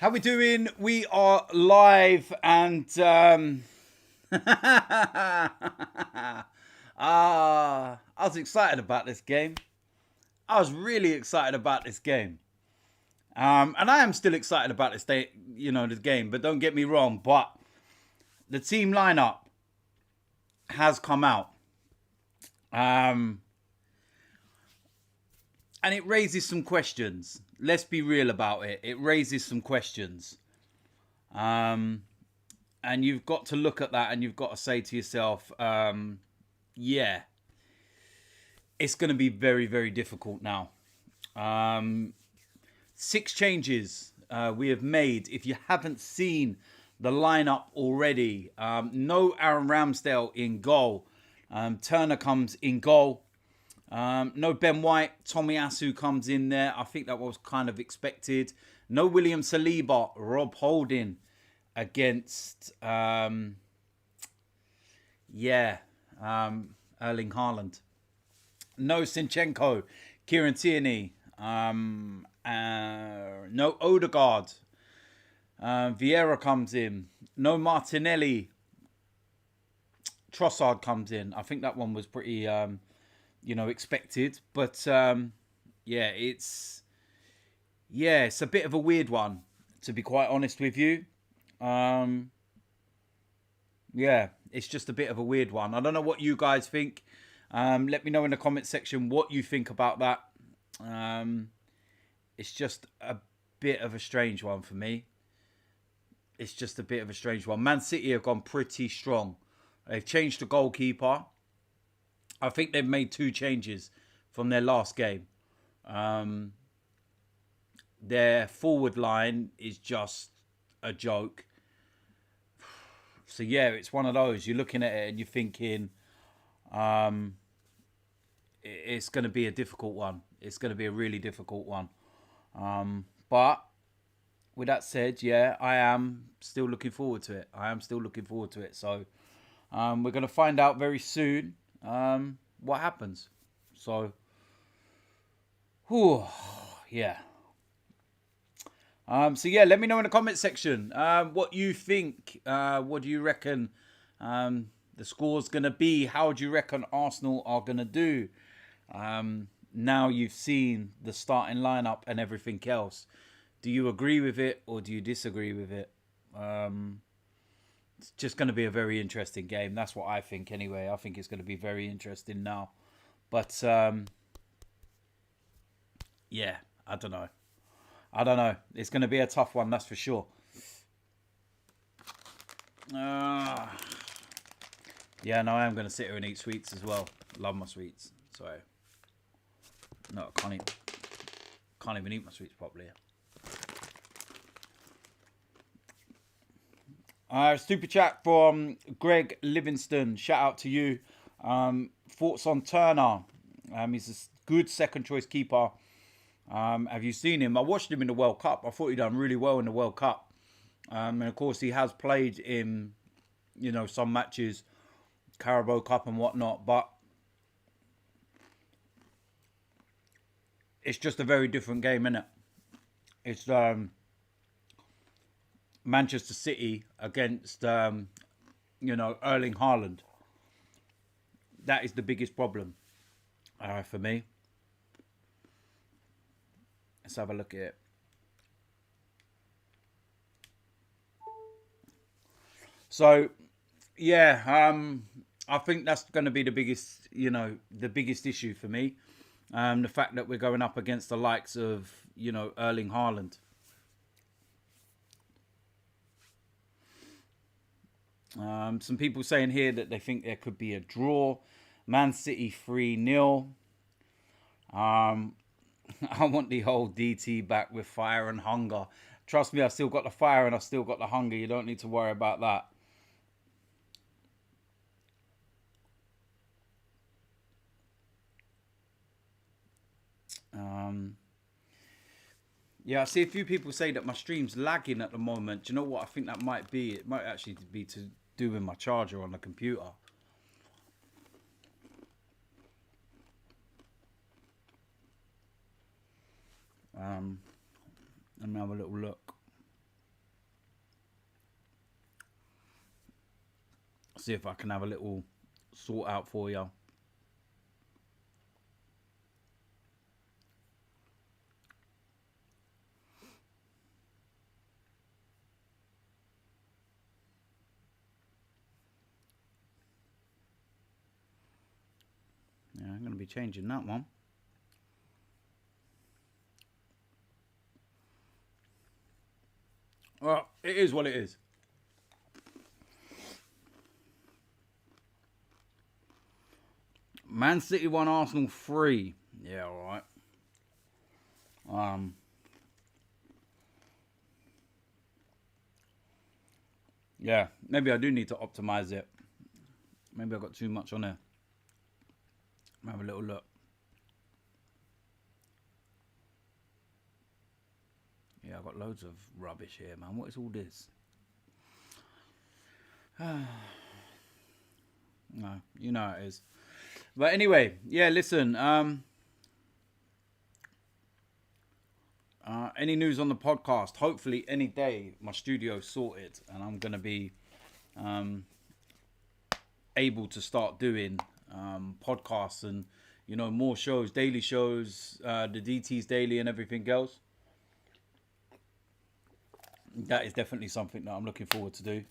How we doing? We are live and I was excited about this game. I was really excited about this game. And I am still excited about this game, but don't get me wrong, but the team lineup has come out. And it raises some questions. Let's be real about it. It raises some questions. And you've got to look at that and you've got to say to yourself, yeah, it's going to be very, very difficult now. 6 changes we have made. If you haven't seen the lineup already, no Aaron Ramsdale in goal. Turner comes in goal. No Ben White. Tomiyasu comes in there. I think that was kind of expected. No William Saliba. Rob Holding against Erling Haaland. No Sinchenko, Kieran Tierney, no Odegaard. Vieira comes in. No Martinelli. Trossard comes in. I think that one was pretty, expected. But it's a bit of a weird one, to be quite honest with you. It's just a bit of a weird one. I don't know what you guys think. Let me know in the comment section what you think about that. It's just a bit of a strange one for me. It's just a bit of a strange one. Man City have gone pretty strong. They've changed the goalkeeper. I think they've made 2 changes from their last game. Their forward line is just a joke. So yeah, it's one of those. You're looking at it and you're thinking, it's going to be a difficult one. It's going to be a really difficult one. But with that said, yeah, I am still looking forward to it. So we're going to find out very soon what happens. So, yeah. Let me know in the comment section what you think. What do you reckon the score's going to be? How do you reckon Arsenal are going to do? Now you've seen the starting lineup and everything else. Do you agree with it or do you disagree with it? It's just going to be a very interesting game. That's what I think anyway. I think it's going to be very interesting now. But, I don't know. It's going to be a tough one, that's for sure. I am going to sit here and eat sweets as well. Love my sweets. So, no, I can't even eat my sweets properly. Super chat from Greg Livingston. Shout out to you. Thoughts on Turner? He's a good second choice keeper. Have you seen him? I watched him in the World Cup. I thought he done really well in the World Cup. And of course he has played in, some matches, Carabao Cup and whatnot. But it's just a very different game, isn't it? It's Manchester City against, Erling Haaland. That is the biggest problem for me. Let's have a look at it. So, I think that's going to be the biggest issue for me. The fact that we're going up against the likes of, Erling Haaland. Some people saying here that they think there could be a draw. Man City 3-0. I want the whole DT back with fire and hunger. Trust me, I've still got the fire and I've still got the hunger. You don't need to worry about that. I see a few people say that my stream's lagging at the moment. Do you know what I think that might be? It might actually be to do with my charger on the computer. Let me have a little look. See if I can have a little sort out for you. Yeah, I'm going to be changing that one. Well, it is what it is. Man City 1, Arsenal 3. Yeah, all right. Yeah, maybe I do need to optimize it. Maybe I got too much on there. Have a little look. Yeah, I've got loads of rubbish here, man. What is all this? No, you know how it is. But anyway, yeah, listen. Any news on the podcast? Hopefully, any day my studio's sorted and I'm going to be able to start doing podcasts and, you know, more shows, daily shows, the DT's daily and everything else. That is definitely something that I'm looking forward to do.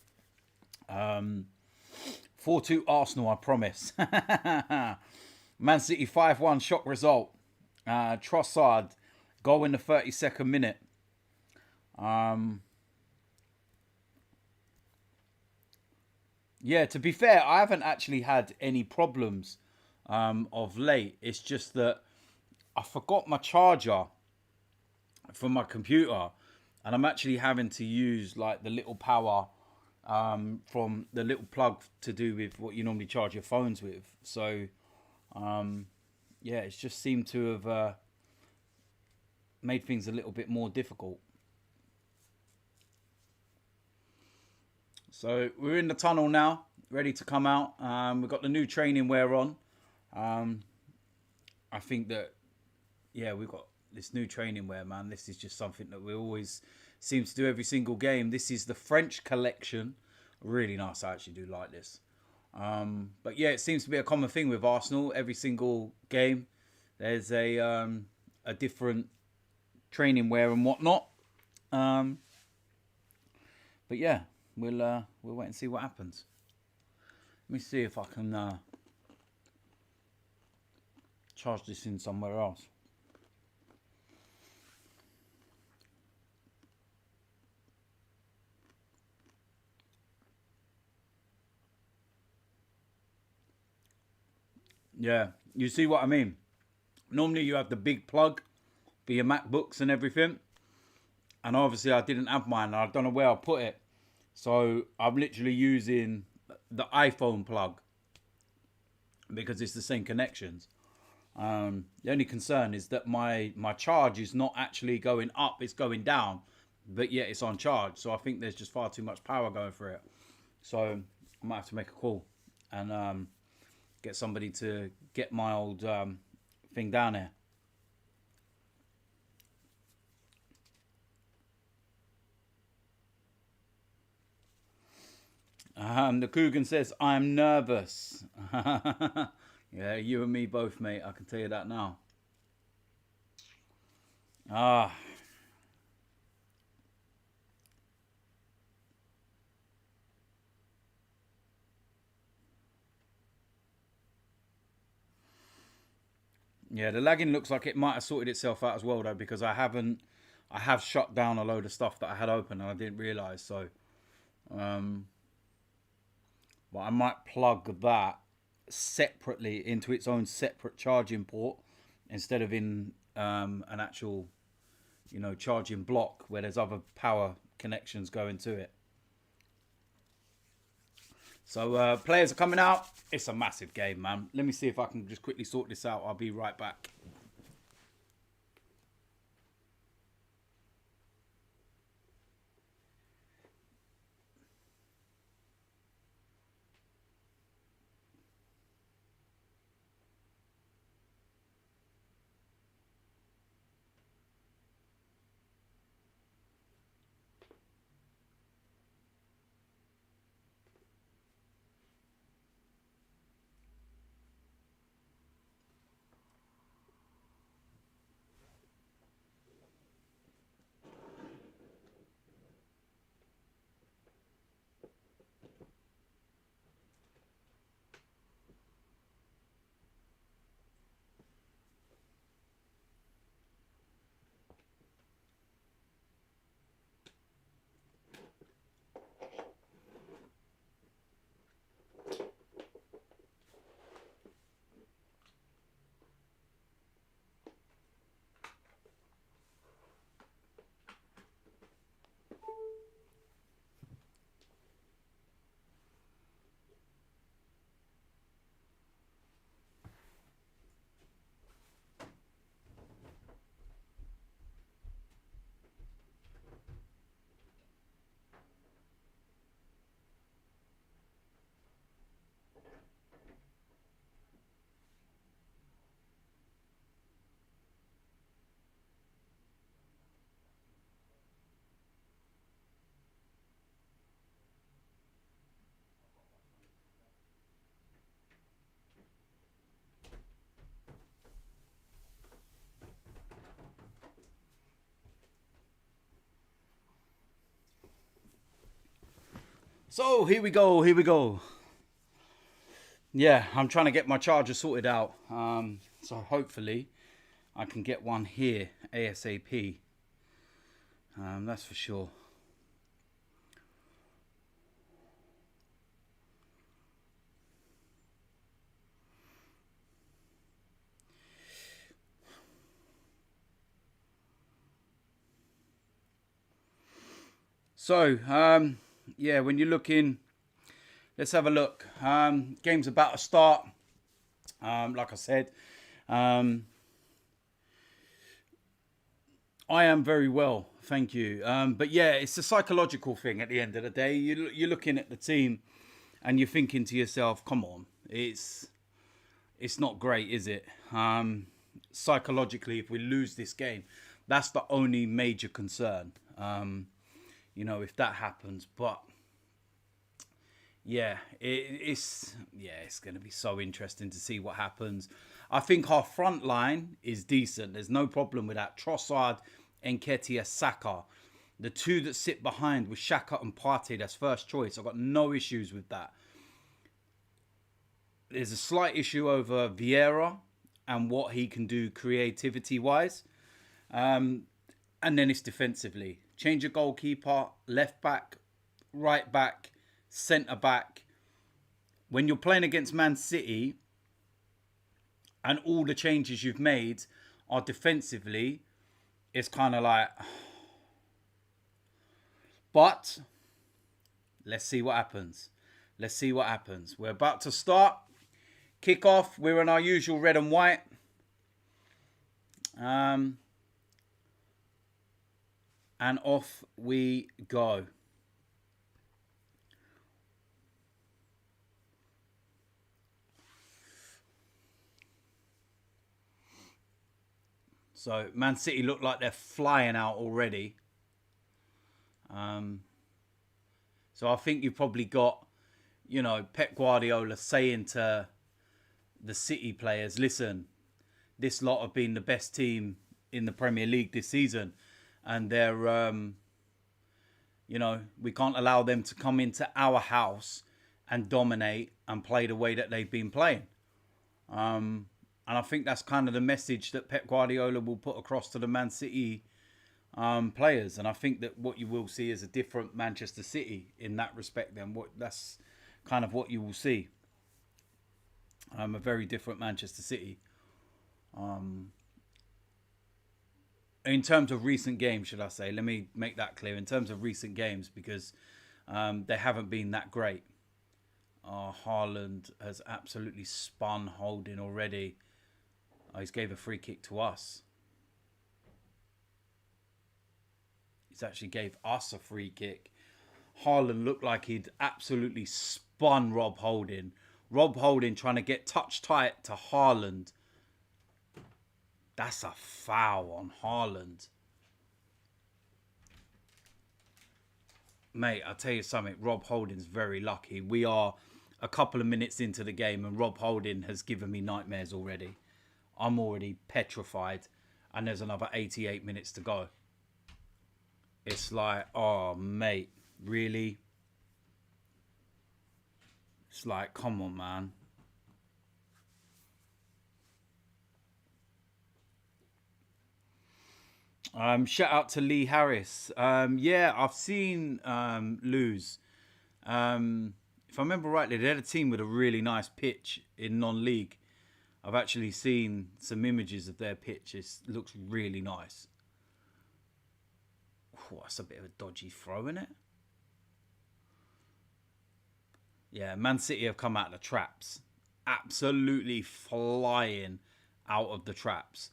4-2 Arsenal, I promise. Man City 5-1 shock result. Trossard goal in the 32nd minute. Yeah, to be fair, I haven't actually had any problems of late. It's just that I forgot my charger for my computer, and I'm actually having to use like the little power from the little plug to do with what you normally charge your phones with. So, yeah, it's just seemed to have made things a little bit more difficult. So we're in the tunnel now, ready to come out. We've got the new training wear on. I think that, yeah, we've got this new training wear, man. This is just something that we always seem to do every single game. This is the French collection. Really nice. I actually do like this. But yeah, it seems to be a common thing with Arsenal. Every single game, there's a different training wear and whatnot. But yeah, we'll wait and see what happens. Let me see if I can charge this in somewhere else. Yeah, you see what I mean? Normally you have the big plug for your MacBooks and everything. And obviously I didn't have mine. I don't know where I put it. So I'm literally using the iPhone plug because it's the same connections. The only concern is that my charge is not actually going up, it's going down, but yet it's on charge. So I think there's just far too much power going through it. So I might have to make a call and get somebody to get my old thing down here. The Coogan says, I'm nervous. Yeah, you and me both, mate. I can tell you that now. Ah. Yeah, the lagging looks like it might have sorted itself out as well, though, because I have shut down a load of stuff that I had open and I didn't realise. So, but I might plug that separately into its own separate charging port instead of in an actual, you know, charging block where there's other power connections going to it. So players are coming out. It's a massive game, man. Let me see if I can just quickly sort this out. I'll be right back. So here we go. Here we go. Yeah, I'm trying to get my charger sorted out. So hopefully I can get one here ASAP. That's for sure. So, yeah, when you're looking, let's have a look. Game's about to start. Like I said, I am very well, thank you. But yeah, it's a psychological thing at the end of the day. You're looking at the team and you're thinking to yourself, come on, it's not great, is it? Psychologically, if we lose this game, that's the only major concern. If that happens. But yeah, it's going to be so interesting to see what happens. I think our front line is decent. There's no problem with that. Trossard, Nketiah, Saka. The two that sit behind with Xhaka and Partey, that's first choice. I've got no issues with that. There's a slight issue over Vieira and what he can do creativity-wise. And then it's defensively. Change a goalkeeper, left back, right back, centre back. When you're playing against Man City and all the changes you've made are defensively, it's kind of like... But let's see what happens. Let's see what happens. We're about to start. Kick off. We're in our usual red and white. And off we go. So Man City look like they're flying out already. So I think you've probably got, Pep Guardiola saying to the City players, listen, this lot have been the best team in the Premier League this season. And they're, we can't allow them to come into our house and dominate and play the way that they've been playing. And I think that's kind of the message that Pep Guardiola will put across to the Man City players. And I think that what you will see is a different Manchester City in that respect. Then that's kind of what you will see. A very different Manchester City. In terms of recent games, should I say? Let me make that clear. In terms of recent games, because they haven't been that great. Haaland has absolutely spun Holding already. He's gave a free kick to us. He's actually gave us a free kick. Haaland looked like he'd absolutely spun Rob Holding. Rob Holding trying to get touch tight to Haaland. That's a foul on Haaland. Mate, I'll tell you something. Rob Holding's very lucky. We are a couple of minutes into the game and Rob Holding has given me nightmares already. I'm already petrified. And there's another 88 minutes to go. It's like, oh, mate. Really? It's like, come on, man. Shout out to Lee Harris. Yeah, I've seen Lose. If I remember rightly, they had a team with a really nice pitch in non-league. I've actually seen some images of their pitch. It looks really nice. Oh, that's a bit of a dodgy throw, isn't it? Yeah, Man City have come out of the traps. Absolutely flying out of the traps.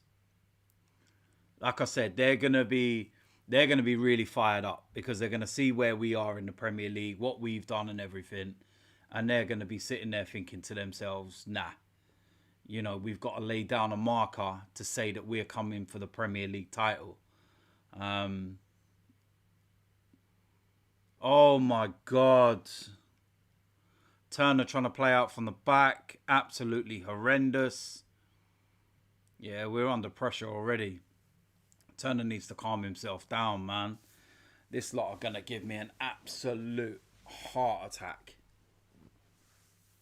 Like I said, they're gonna be really fired up because they're gonna see where we are in the Premier League, what we've done and everything, and they're gonna be sitting there thinking to themselves, nah, we've got to lay down a marker to say that we're coming for the Premier League title. Oh my God. Turner trying to play out from the back. Absolutely horrendous. Yeah, we're under pressure already. Turner needs to calm himself down, man. This lot are going to give me an absolute Heart attack.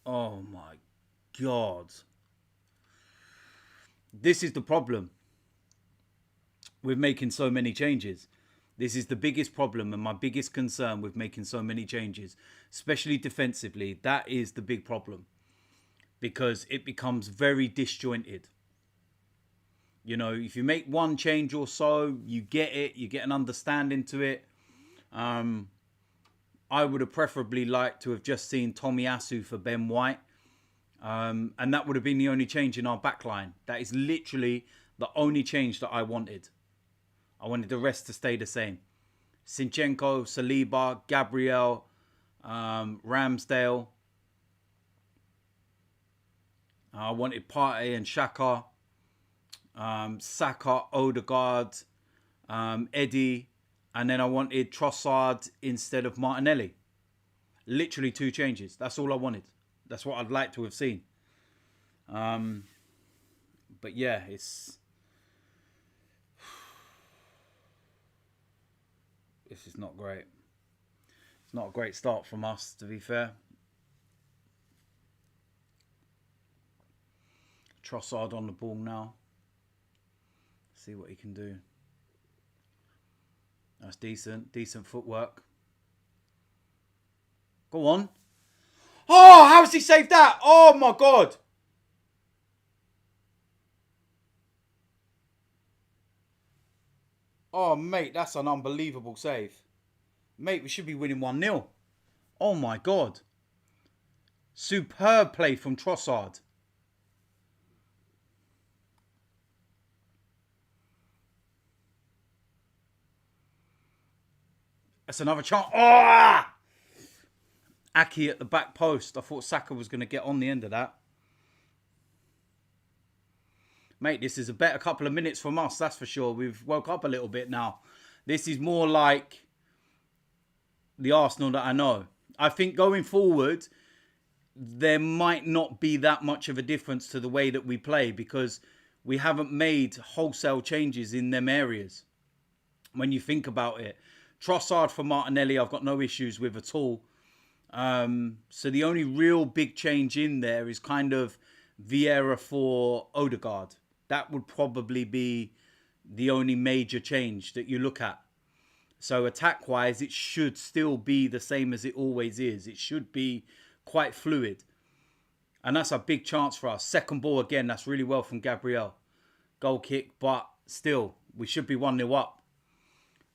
Oh my God. This is the problem with making so many changes. This is the biggest problem and my biggest concern with making so many changes, especially defensively. That is the big problem because it becomes very disjointed. You know, if you make one change or so, you get it, you get an understanding to it. I would have preferably liked to have just seen Tomiyasu for Ben White. And that would have been the only change in our backline. That is literally the only change that I wanted. I wanted the rest to stay the same. Zinchenko, Saliba, Gabriel, Ramsdale. I wanted Partey and Xhaka. Saka, Odegaard, Eddie. And then I wanted Trossard instead of Martinelli. Literally 2 changes. That's all I wanted. That's what I'd like to have seen. But yeah, this is not great. It's not a great start from us, to be fair. Trossard on the ball now. See what he can do. That's decent. Decent footwork. Go on. Oh, how has he saved that? Oh, my God. Oh, mate, that's an unbelievable save. Mate, we should be winning 1-0. Oh, my God. Superb play from Trossard. That's another chance. Oh! Aki at the back post. I thought Saka was going to get on the end of that. Mate, this is a better couple of minutes from us, that's for sure. We've woke up a little bit now. This is more like the Arsenal that I know. I think going forward, there might not be that much of a difference to the way that we play because we haven't made wholesale changes in them areas. When you think about it. Trossard for Martinelli, I've got no issues with at all. So the only real big change in there is kind of Vieira for Odegaard. That would probably be the only major change that you look at. So attack-wise, it should still be the same as it always is. It should be quite fluid. And that's a big chance for us. Second ball again, that's really well from Gabriel. Goal kick, but still, we should be 1-0 up.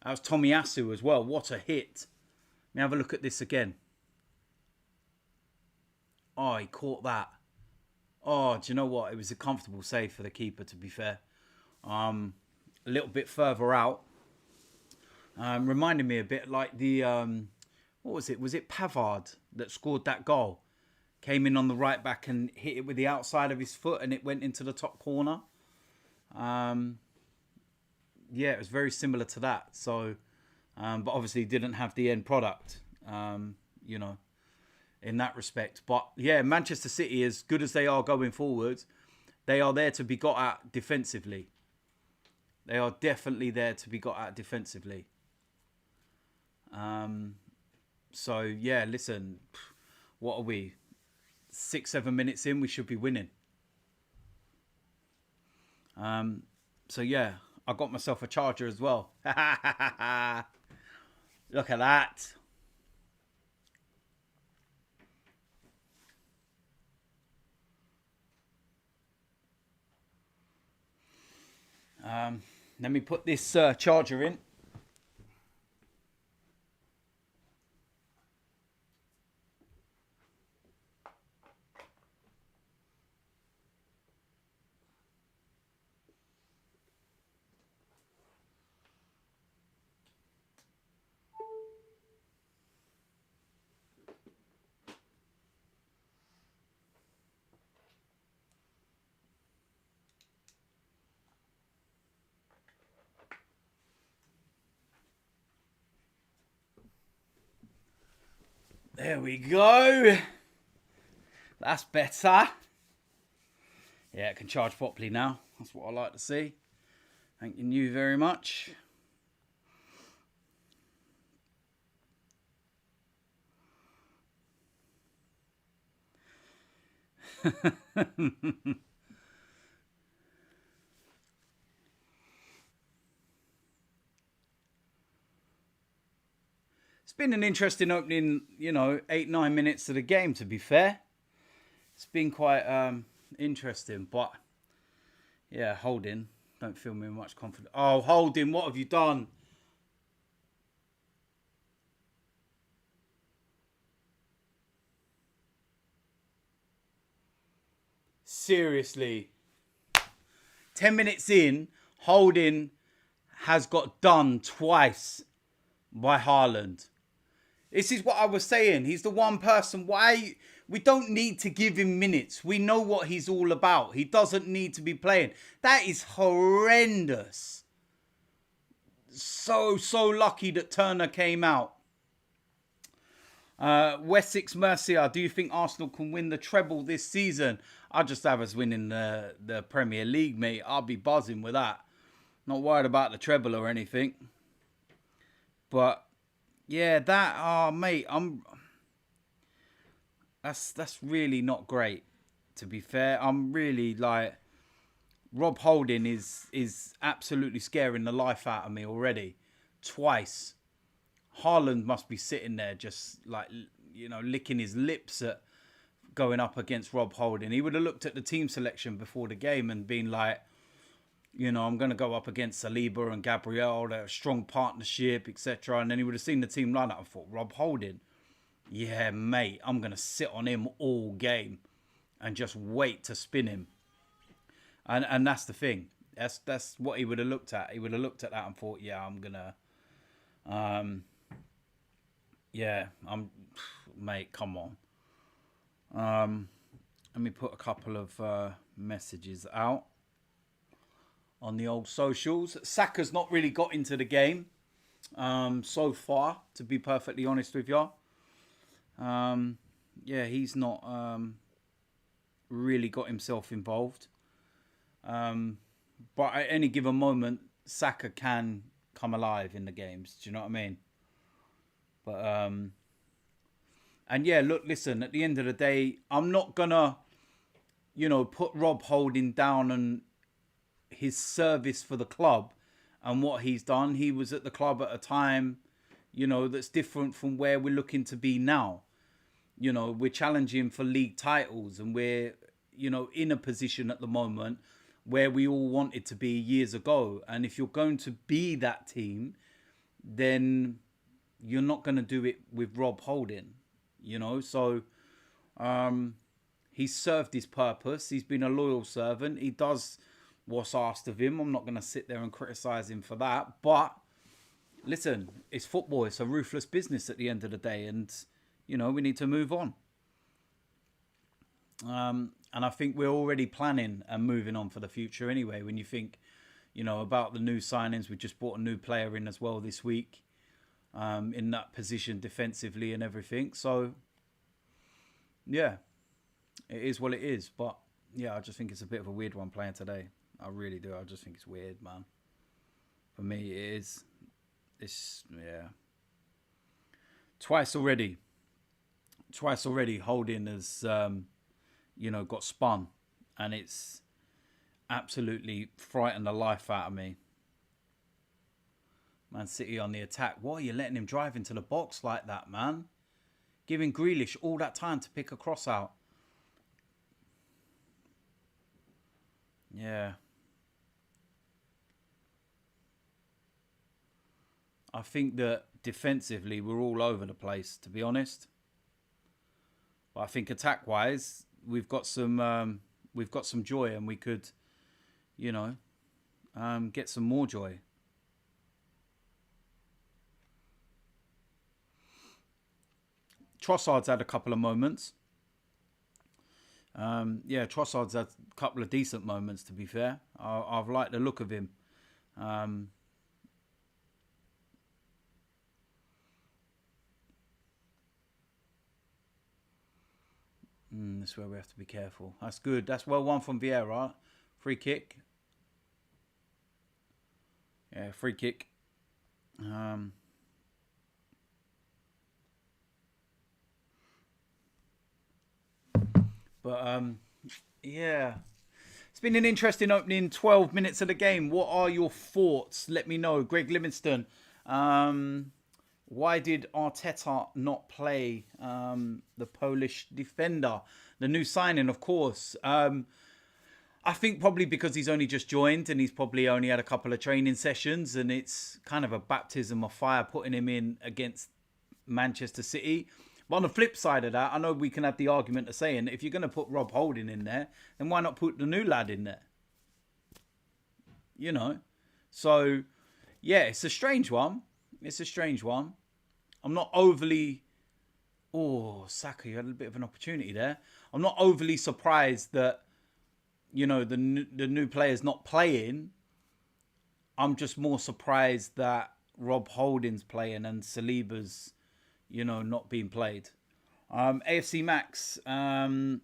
That was Tomiyasu as well. What a hit. Let me have a look at this again. Oh, he caught that. Oh, do you know what? It was a comfortable save for the keeper, to be fair. A little bit further out. Reminded me a bit like the... what was it? Was it Pavard that scored that goal? Came in on the right back and hit it with the outside of his foot and it went into the top corner. Yeah, it was very similar to that. So, but obviously didn't have the end product, you know, in that respect. But yeah, Manchester City, as good as they are going forward, they are there to be got at defensively. They are definitely there to be got at defensively. So yeah, listen, what are we? 6-7 minutes in, we should be winning. So yeah. I got myself a charger as well. Look at that. Let me put this charger in. There we go. That's better. Yeah, it can charge properly now. That's what I like to see. Thank you very much. It's been an interesting opening, 8, 9 minutes of the game, to be fair. It's been quite interesting, but yeah, Holding. Don't feel me much confidence. Oh, Holding, what have you done? Seriously. 10 minutes in, Holding has got done twice by Haaland. This is what I was saying. He's the one person. Why we don't need to give him minutes. We know what he's all about. He doesn't need to be playing. That is horrendous. So lucky that Turner came out. Wessex Mercia, do you think Arsenal can win the treble this season? I'll just have us winning the Premier League, mate. I'll be buzzing with that. Not worried about the treble or anything. But yeah, mate, that's really not great. To be fair, I'm really like Rob Holding is absolutely scaring the life out of me already. Twice. Haaland must be sitting there just like, licking his lips at going up against Rob Holding. He would have looked at the team selection before the game and been like, I'm going to go up against Saliba and Gabriel, they're a strong partnership, etc. And then he would have seen the team lineup and thought, Rob Holding, yeah, mate, I'm going to sit on him all game and just wait to spin him. And that's the thing. That's what he would have looked at. He would have looked at that and thought, yeah, I'm going to... mate, come on. Let me put a couple of messages out on the old socials. Saka's not really got into the game so far, to be perfectly honest with you. He's not really got himself involved. But at any given moment, Saka can come alive in the games. Do you know what I mean? But and yeah, look, listen, at the end of the day, I'm not gonna, put Rob Holding down on his service for the club and what he's done. He was at the club at a time, that's different from where we're looking to be now. We're challenging for league titles and we're, in a position at the moment where we all wanted to be years ago. And if you're going to be that team, then you're not going to do it with Rob Holding, So he's served his purpose. He's been a loyal servant. He does what's asked of him. I'm not going to sit there and criticise him for that. But listen, it's football. It's a ruthless business at the end of the day. And, we need to move on. And I think we're already planning and moving on for the future anyway. When you think, about the new signings, we just brought a new player in as well this week. In that position defensively and everything. So, yeah, it is what it is. But, yeah, I just think it's a bit of a weird one playing today. I really do. I just think it's weird, man. For me, it is. Yeah. Twice already, Holding has, got spun. And it's absolutely frightened the life out of me. Man City on the attack. Why are you letting him drive into the box like that, man? Giving Grealish all that time to pick a cross out. Yeah. I think that defensively we're all over the place, to be honest. But I think attack-wise, we've got some joy, and we could, get some more joy. Trossard's had a couple of moments. Trossard's had a couple of decent moments, to be fair. I've liked the look of him. This is where we have to be careful. That's good. That's well won from Vieira. Free kick. Yeah, free kick. But Yeah. It's been an interesting opening 12 minutes of the game. What are your thoughts? Let me know. Greg Livingston. Um, why did Arteta not play the Polish defender? The new signing, of course. I think probably because he's only just joined and he's probably only had a couple of training sessions, and it's kind of a baptism of fire putting him in against Manchester City. But on the flip side of that, I know we can have the argument of saying if you're going to put Rob Holding in there, then why not put the new lad in there? You know? So, yeah, it's a strange one. It's a strange one. I'm not overly... Oh, Saka, you had a bit of an opportunity there. I'm not overly surprised that, you know, the new player's not playing. I'm just more surprised that Rob Holding's playing and Saliba's, you know, not being played. AFC Max, I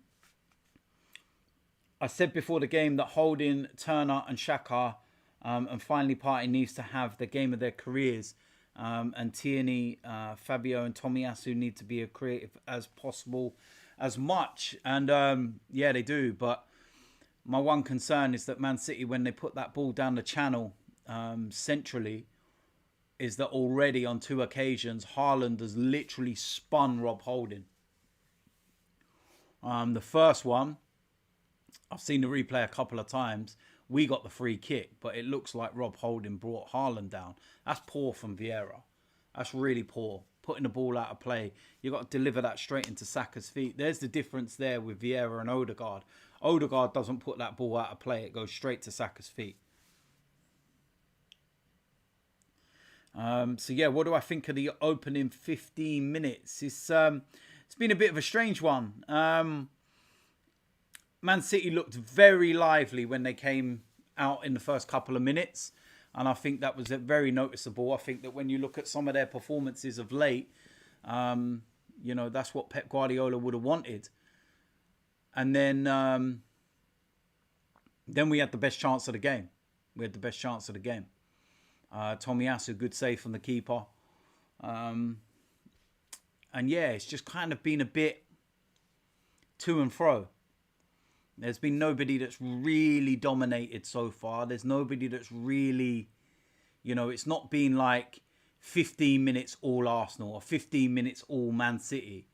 said before the game that Holding, Turner and Xhaka and finally Partey needs to have the game of their careers. And Tierney, Fabio and Tomiyasu need to be as creative as possible as much. And yeah, they do. But my one concern is that Man City, when they put that ball down the channel centrally, is that already on 2 occasions, Haaland has literally spun Rob Holding. The first one, I've seen the replay a couple of times. We got the free kick, but it looks like Rob Holding brought Haaland down. That's poor from Vieira. That's really poor. Putting the ball out of play. You've got to deliver that straight into Saka's feet. There's the difference there with Vieira and Odegaard. Odegaard doesn't put that ball out of play. It goes straight to Saka's feet. So yeah, what do I think of the opening 15 minutes? It's been a bit of a strange one. Man City looked very lively when they came out in the first couple of minutes. And I think that was very noticeable. I think that when you look at some of their performances of late, you know, that's what Pep Guardiola would have wanted. And then we had the best chance of the game. Tomiyasu, good save from the keeper. And yeah, it's just kind of been a bit to and fro. There's been nobody that's really dominated so far. There's nobody that's really, you know, it's not been like 15 minutes all Arsenal or 15 minutes all Man City.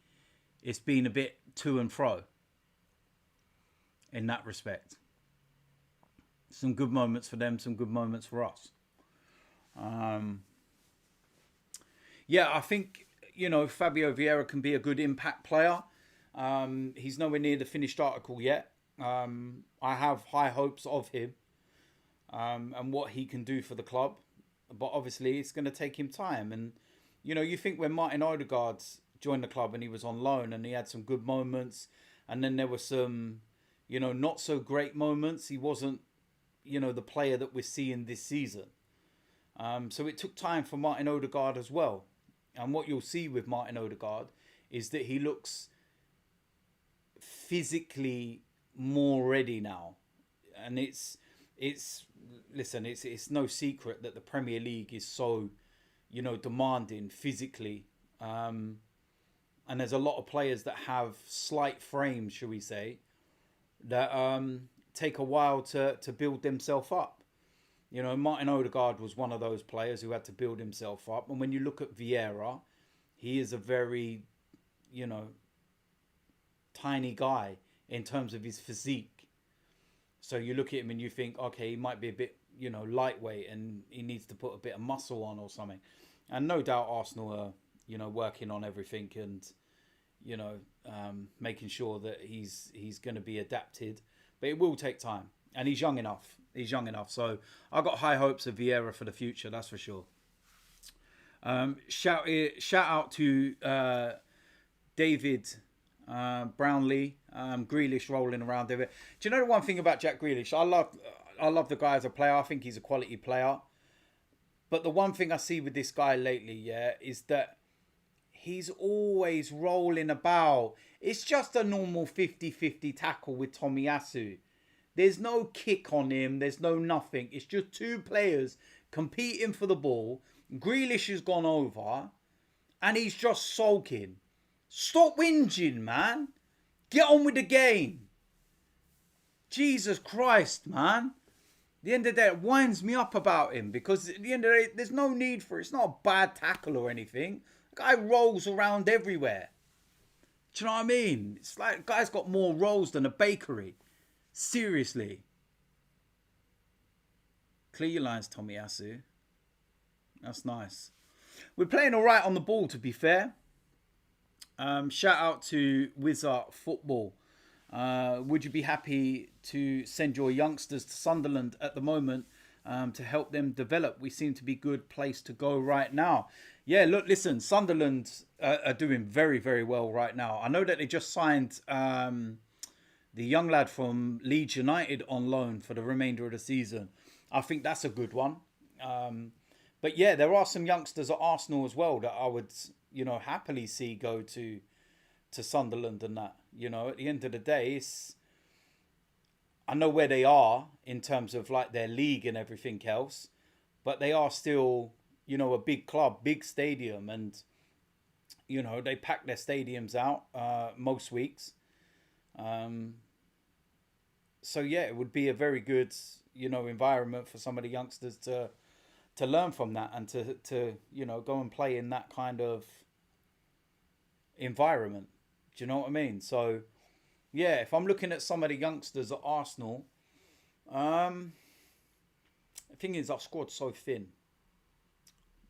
It's been a bit to and fro in that respect. Some good moments for them, some good moments for us. Yeah, I think, you know, Fabio Vieira can be a good impact player. He's nowhere near the finished article yet. I have high hopes of him and what he can do for the club. But obviously, it's going to take him time. And, you know, you think when Martin Odegaard joined the club and he was on loan and he had some good moments. And then there were some, you know, not so great moments. He wasn't, you know, the player that we're seeing this season. So it took time for Martin Odegaard as well. And what you'll see with Martin Odegaard is that he looks physically more ready now. And it's no secret that the Premier League is so, you know, demanding physically. And there's a lot of players that have slight frames, shall we say, that take a while to build themselves up. You know, Martin Odegaard was one of those players who had to build himself up. And when you look at Vieira, he is a very, you know, tiny guy in terms of his physique. So you look at him and you think, okay, he might be a bit, you know, lightweight and he needs to put a bit of muscle on or something. And no doubt Arsenal are, you know, working on everything and, you know, making sure that he's going to be adapted. But it will take time. And he's young enough. So I've got high hopes of Vieira for the future, that's for sure. Shout out to David Brownlee, Grealish rolling around there. Do you know the one thing about Jack Grealish? I love the guy as a player. I think he's a quality player. But the one thing I see with this guy lately, yeah, is that he's always rolling about. It's just a normal 50-50 tackle with Tomiyasu. There's no kick on him. There's no nothing. It's just two players competing for the ball. Grealish has gone over and he's just sulking. Stop whinging, man. Get on with the game. Jesus Christ, man. At the end of the day, it winds me up about him because at the end of the day, there's no need for it. It's not a bad tackle or anything. The guy rolls around everywhere. Do you know what I mean? It's like the guy's got more rolls than a bakery. Seriously. Clear your lines, Tomiyasu. That's nice. We're playing all right on the ball, to be fair. Shout out to Wizard Football. Would you be happy to send your youngsters to Sunderland at the moment to help them develop? We seem to be a good place to go right now. Yeah, look, listen, Sunderland are doing very, very well right now. I know that they just signed the young lad from Leeds United on loan for the remainder of the season. I think that's a good one. But yeah, there are some youngsters at Arsenal as well that I would, happily see go to Sunderland and that. At the end of the day, I know where they are in terms of like their league and everything else, but they are still, a big club, big stadium, and they pack their stadiums out most weeks. So yeah, it would be a very good, environment for some of the youngsters to learn from that and to go and play in that kind of environment. Do you know what I mean? So, yeah, if I'm looking at some of the youngsters at Arsenal, the thing is, our squad's so thin.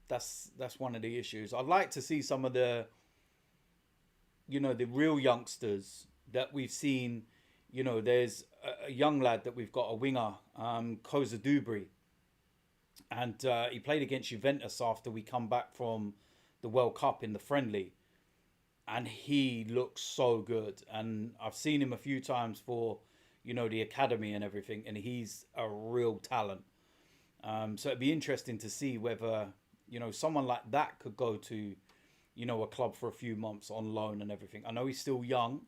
That's one of the issues. I'd like to see some of the, the real youngsters that we've seen. There's a young lad that we've got, a winger, Koza Dubry. And he played against Juventus after we come back from the World Cup in the friendly. And he looks so good. And I've seen him a few times for, the academy and everything. And he's a real talent. So it'd be interesting to see whether, someone like that could go to, a club for a few months on loan and everything. I know he's still young,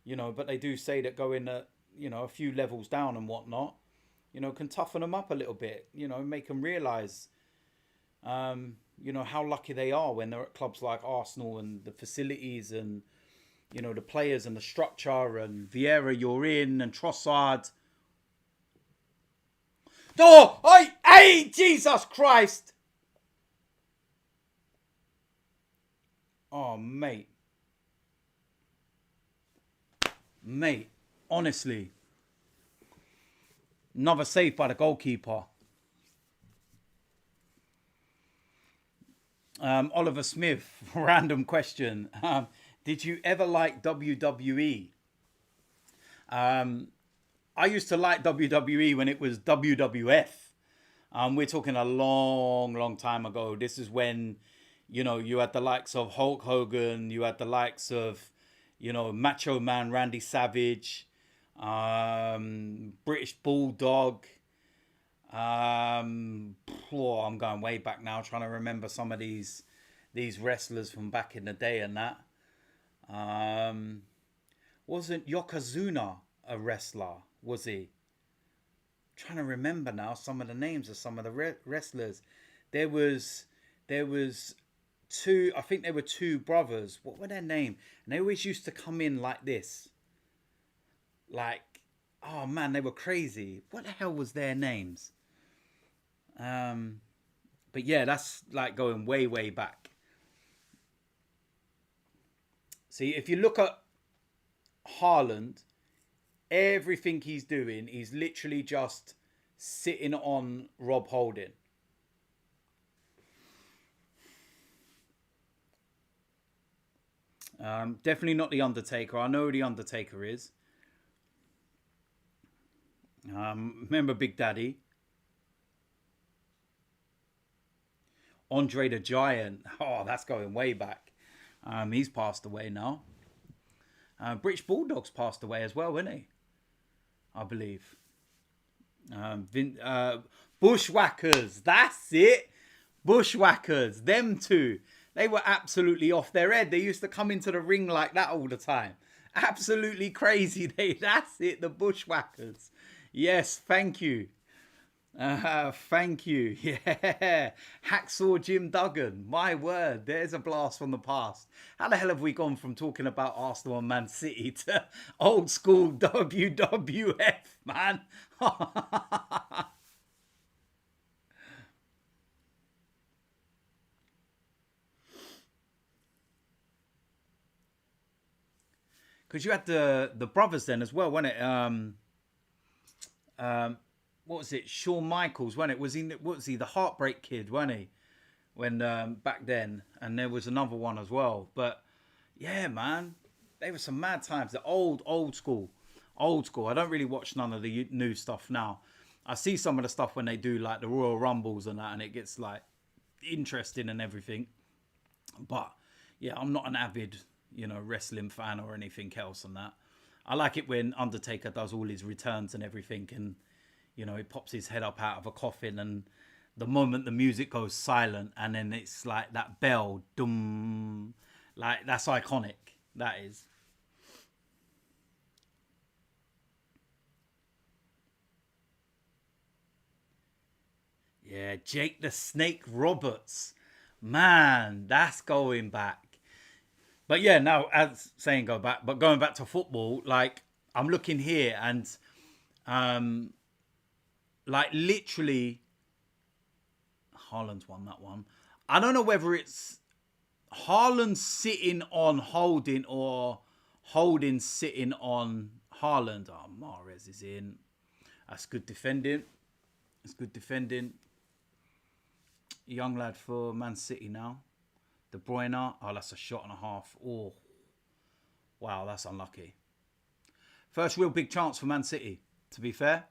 but they do say that going at, a few levels down and whatnot, can toughen them up a little bit, make them realise, how lucky they are when they're at clubs like Arsenal and the facilities and, the players and the structure and Vieira you're in and Trossard. Oh, hey, Jesus Christ. Oh, mate, honestly. Another save by the goalkeeper. Oliver Smith, random question. Did you ever like WWE? I used to like WWE when it was WWF. We're talking a long, long time ago. This is when, you had the likes of Hulk Hogan. You had the likes of, Macho Man Randy Savage. British Bulldog. I'm going way back now, trying to remember some of these wrestlers from back in the day and that. Wasn't Yokozuna a wrestler? Was he? Trying to remember now some of the names of some of the wrestlers. There was two. I think they were two brothers. What were their name? And they always used to come in like this. Like, oh man, they were crazy. What the hell was their names? But yeah, that's like going way, way back. See, if you look at Haaland, everything he's doing, he's literally just sitting on Rob Holding. Definitely not The Undertaker. I know who The Undertaker is. Remember Big Daddy? Andre the Giant. Oh, that's going way back. He's passed away now. British Bulldog's passed away as well, isn't he? I believe. Bushwhackers. That's it. Bushwhackers. Them two. They were absolutely off their head. They used to come into the ring like that all the time. Absolutely crazy. That's it. The Bushwhackers. Yes, thank you. Thank you. Yeah. Hacksaw Jim Duggan. My word, there's a blast from the past. How the hell have we gone from talking about Arsenal and Man City to old school WWF, man? Because you had the brothers then as well, wasn't it? Um, what was it? Shawn Michaels, wasn't it? What was he? The Heartbreak Kid, wasn't he? When back then, and there was another one as well. But yeah, man, they were some mad times. The old school, old school. I don't really watch none of the new stuff now. I see some of the stuff when they do like the Royal Rumbles and that, and it gets like interesting and everything. But yeah, I'm not an avid, wrestling fan or anything else on that. I like it when Undertaker does all his returns and everything, and he pops his head up out of a coffin, and the moment the music goes silent, and then it's like that bell, dum, like that's iconic. That is. Yeah, Jake the Snake Roberts, man, that's going back. But yeah, now as saying go back, but going back to football, like I'm looking here and um like literally Haaland's won that one. I don't know whether it's Haaland sitting on Holding or Holding sitting on Haaland. Oh, Mahrez is in. That's good defending. That's good defending. Young lad for Man City now. De Bruyne. Oh, that's a shot and a half. Oh, wow, that's unlucky. First real big chance for Man City, to be fair.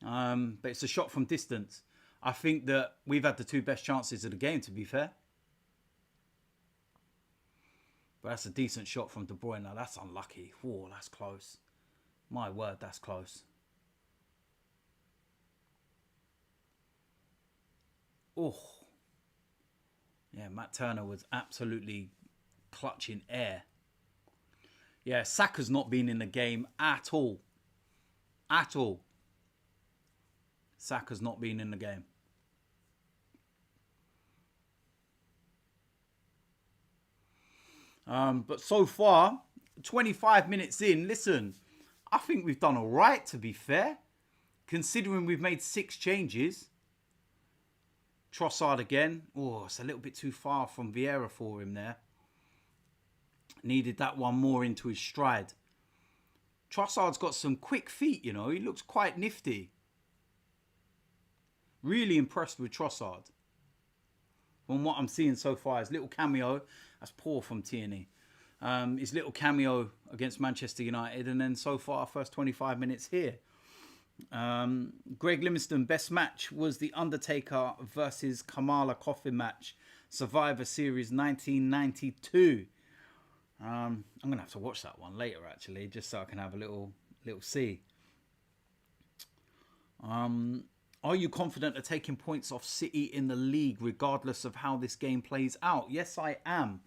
But it's a shot from distance. I think that we've had the two best chances of the game, to be fair. But that's a decent shot from De Bruyne. Now, that's unlucky. Oh, that's close. My word, that's close. Oh. Yeah, Matt Turner was absolutely clutching air. Yeah, Saka's not been in the game at all. At all. Saka's not been in the game. But so far, 25 minutes in, listen, I think we've done all right, to be fair. Considering we've made 6 changes. Trossard again. Oh, it's a little bit too far from Vieira for him there. Needed that one more into his stride. Trossard's got some quick feet, He looks quite nifty. Really impressed with Trossard. From what I'm seeing so far, his little cameo, that's poor from Tierney. His little cameo against Manchester United, and then so far, first 25 minutes here. Greg Livingston, best match was the Undertaker versus Kamala Coffin match, Survivor Series 1992. I'm gonna have to watch that one later, actually, just so I can have a little see. Are you confident of taking points off City in the league, regardless of how this game plays out? Yes, I am.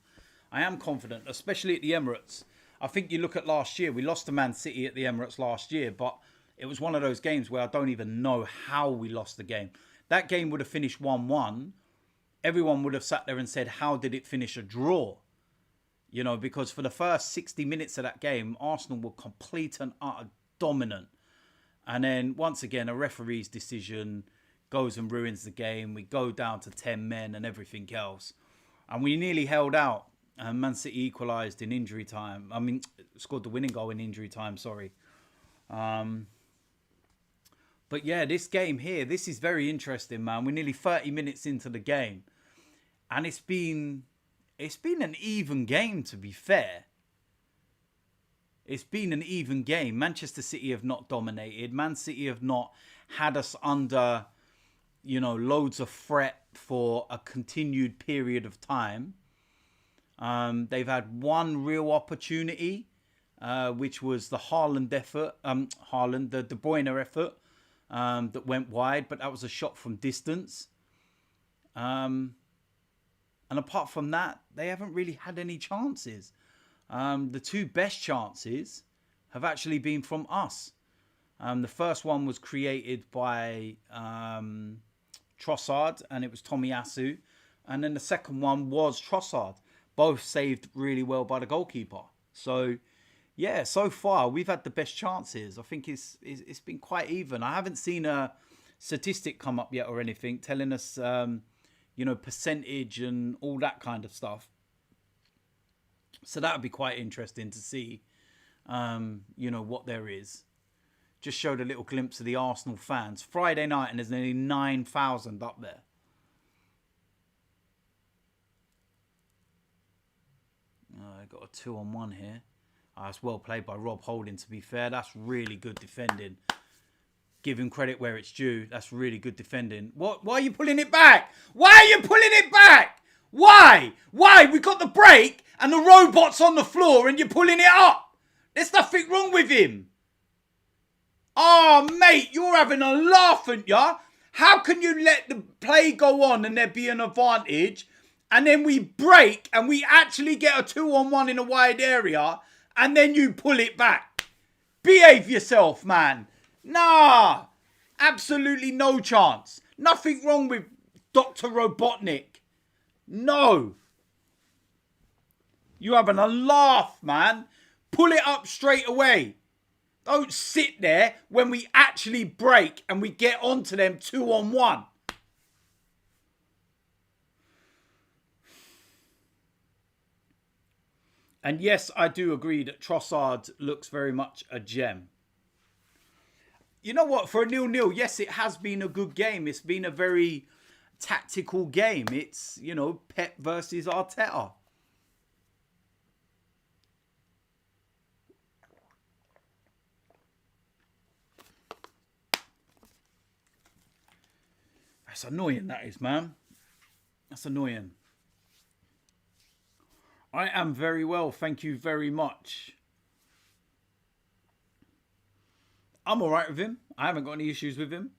I am confident, especially at the Emirates. I think you look at last year, we lost to Man City at the Emirates last year, but it was one of those games where I don't even know how we lost the game. That game would have finished 1-1. Everyone would have sat there and said, how did it finish a draw? Because for the first 60 minutes of that game, Arsenal were complete and utter dominant. And then once again, a referee's decision goes and ruins the game. We go down to 10 men and everything else. And we nearly held out. And Man City equalised in injury time. Scored the winning goal in injury time, sorry. But yeah, this game here, this is very interesting, man. We're nearly 30 minutes into the game. And it's been an even game, to be fair. It's been an even game. Manchester City have not dominated. Man City have not had us under, loads of threat for a continued period of time. They've had one real opportunity, which was the Haaland effort, the De Bruyne effort, that went wide, but that was a shot from distance. And apart from that, they haven't really had any chances. The two best chances have actually been from us. The first one was created by Trossard, and it was Tomiyasu. And then the second one was Trossard. Both saved really well by the goalkeeper. So, yeah, so far we've had the best chances. I think it's been quite even. I haven't seen a statistic come up yet or anything telling us, percentage and all that kind of stuff. So that would be quite interesting to see, what there is. Just showed a little glimpse of the Arsenal fans. Friday night, and there's nearly 9,000 up there. I got a 2-on-1 here. That's well played by Rob Holding, to be fair. That's really good defending. Give him credit where it's due. That's really good defending. What? Why are you pulling it back? Why are you pulling it back? Why? Why? We got the break and the robot's on the floor and you're pulling it up. There's nothing wrong with him. Oh, mate, you're having a laugh, aren't ya? How can you let the play go on and there be an advantage, and then we break and we actually get a 2-on-1 in a wide area, and then you pull it back? Behave yourself, man. Nah, absolutely no chance. Nothing wrong with Dr. Robotnik. No. You're having a laugh, man. Pull it up straight away. Don't sit there when we actually break and we get onto them 2-on-1. And yes, I do agree that Trossard looks very much a gem. You know what? For a 0-0, yes, it has been a good game. It's been a very tactical game. It's, Pep versus Arteta. That's annoying, that is, man. That's annoying. I am very well, thank you very much. I'm alright with him. I haven't got any issues with him.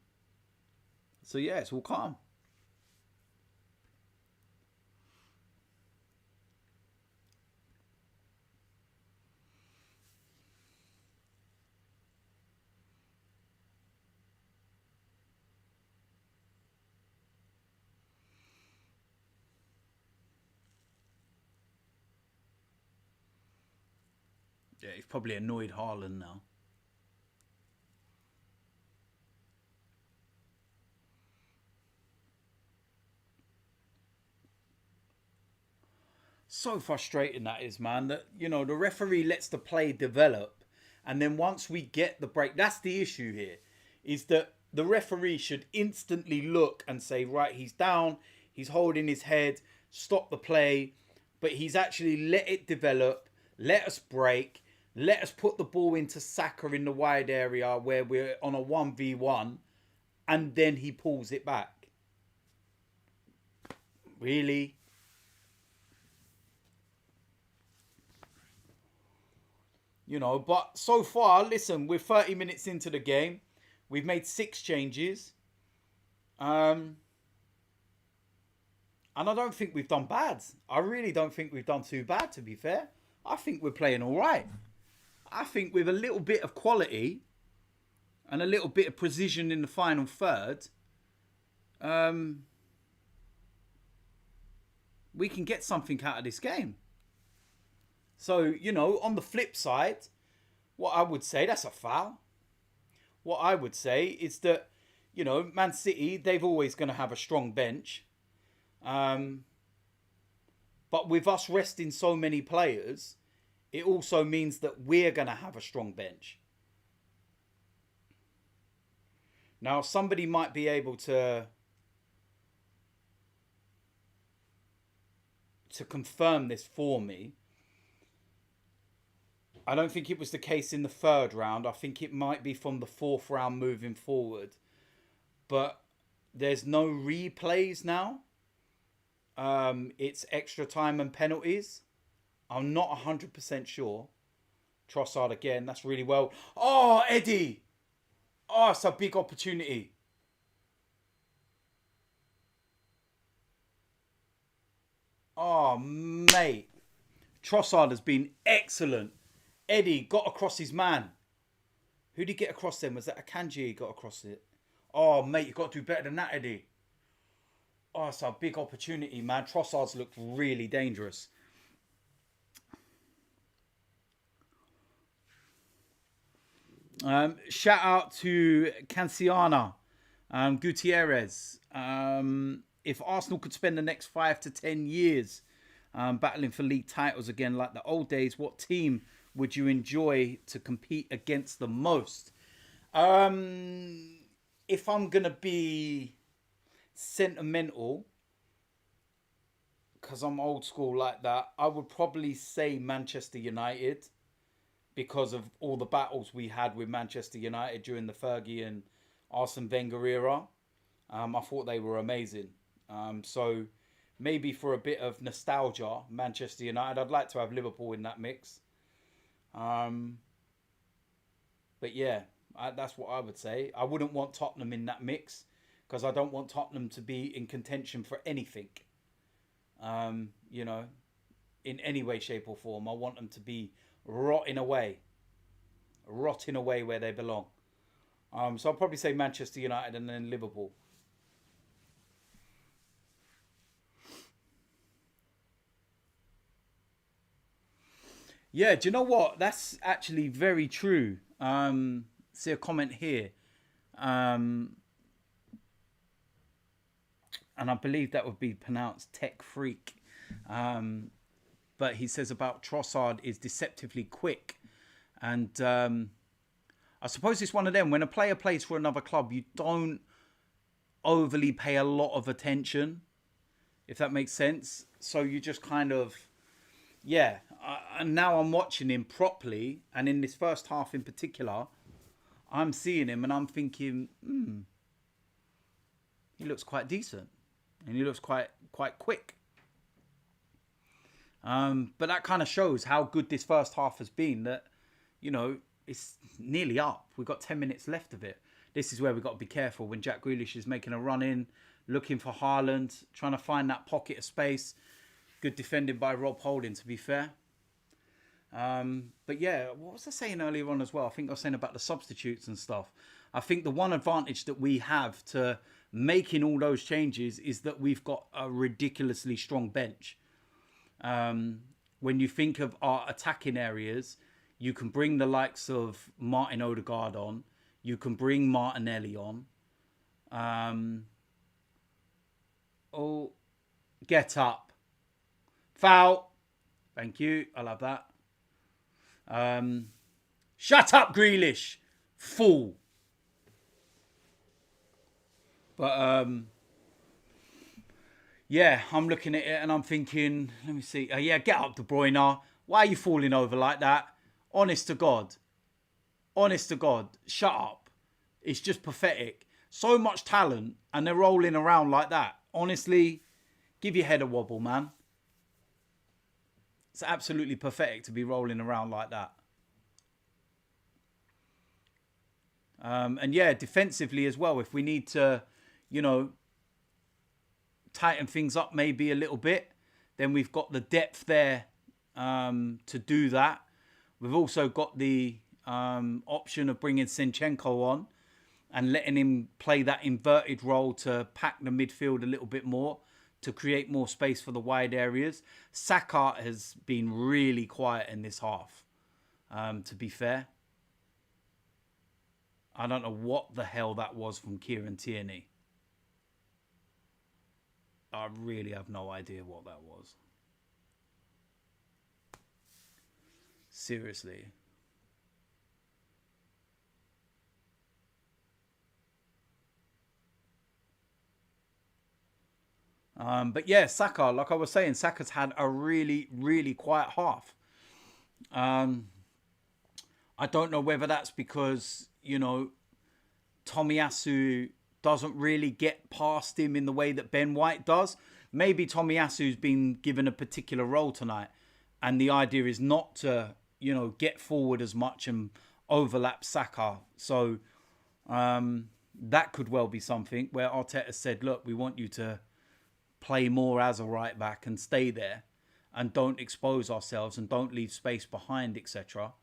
So yeah, it's all calm. Yeah, he's probably annoyed Haaland now. So frustrating that is, man. That, the referee lets the play develop, and then once we get the break, that's the issue here, is that the referee should instantly look and say, right, he's down, he's holding his head, stop the play, but he's actually let it develop, let us break, let us put the ball into Saka in the wide area where we're on a 1v1, and then he pulls it back. Really? But so far, listen, we're 30 minutes into the game. We've made 6 changes. And I don't think we've done bad. I really don't think we've done too bad, to be fair. I think we're playing all right. I think with a little bit of quality and a little bit of precision in the final third, we can get something out of this game. So, on the flip side, what I would say, that's a foul. What I would say is that, Man City, they've always going to have a strong bench. But with us resting so many players, it also means that we're going to have a strong bench. Now, somebody might be able to confirm this for me. I don't think it was the case in the 3rd round. I think it might be from the 4th round moving forward. But there's no replays now. It's extra time and penalties. I'm not 100% sure. Trossard again. That's really well. Oh, Eddie. Oh, it's a big opportunity. Oh, mate. Trossard has been excellent. Eddie got across his man. Who did he get across then? Was that Akanji he got across it? Oh, mate, you got to do better than that, Eddie. Oh, it's a big opportunity, man. Trossard's looked really dangerous. Shout out to Canciana, Gutierrez. If Arsenal could spend the next 5 to 10 years battling for league titles again like the old days, what team would you enjoy to compete against the most? If I'm going to be sentimental, because I'm old school like that, I would probably say Manchester United because of all the battles we had with Manchester United during the Fergie and Arsene Wenger era. I thought they were amazing. So maybe for a bit of nostalgia, Manchester United. I'd like to have Liverpool in that mix. But yeah, that's what I would say. I wouldn't want Tottenham in that mix because I don't want Tottenham to be in contention for anything. You know, in any way, shape or form. I want them to be rotting away where they belong. So I'll probably say Manchester United and then Liverpool. Yeah, do you know what? That's actually very true. See a comment here. Um, and I believe that would be pronounced Tech Freak. But he says about Trossard is deceptively quick. And I suppose it's one of them. When a player plays for another club, you don't overly pay a lot of attention, if that makes sense. So you just kind of, yeah. And now I'm watching him properly. And in this first half in particular, I'm seeing him and I'm thinking, he looks quite decent. And he looks quite quick. But that kind of shows how good this first half has been. That, you know, it's nearly up. We've got 10 minutes left of it. This is where we've got to be careful when Jack Grealish is making a run in, looking for Haaland, trying to find that pocket of space. Good defending by Rob Holding, to be fair. But yeah, what was I saying earlier on as well? I think I was saying about the substitutes and stuff. I think the one advantage that we have to making all those changes is that we've got a ridiculously strong bench. When you think of our attacking areas, you can bring the likes of Martin Odegaard on. You can bring Martinelli on. Oh, get up. Foul. Thank you. I love that. Shut up, Grealish. Fool. But, yeah, I'm looking at it and I'm thinking, let me see. Yeah, get up, De Bruyne. Why are you falling over like that? Honest to God. Honest to God. Shut up. It's just pathetic. So much talent and they're rolling around like that. Honestly, give your head a wobble, man. It's absolutely pathetic to be rolling around like that. And yeah, defensively as well, if we need to, you know, tighten things up maybe a little bit, then we've got the depth there to do that. We've also got the option of bringing Zinchenko on and letting him play that inverted role to pack the midfield a little bit more, to create more space for the wide areas. Saka has been really quiet in this half, to be fair. I don't know what the hell that was from Kieran Tierney. I really have no idea what that was. Seriously. But yeah, Saka, like I was saying, Saka's had a really, really quiet half. I don't know whether that's because, you know, Tomiyasu doesn't really get past him in the way that Ben White does. Maybe Tomiyasu's been given a particular role tonight and the idea is not to, you know, get forward as much and overlap Saka. So that could well be something where Arteta said, look, we want you to play more as a right back and stay there and don't expose ourselves and don't leave space behind, etc.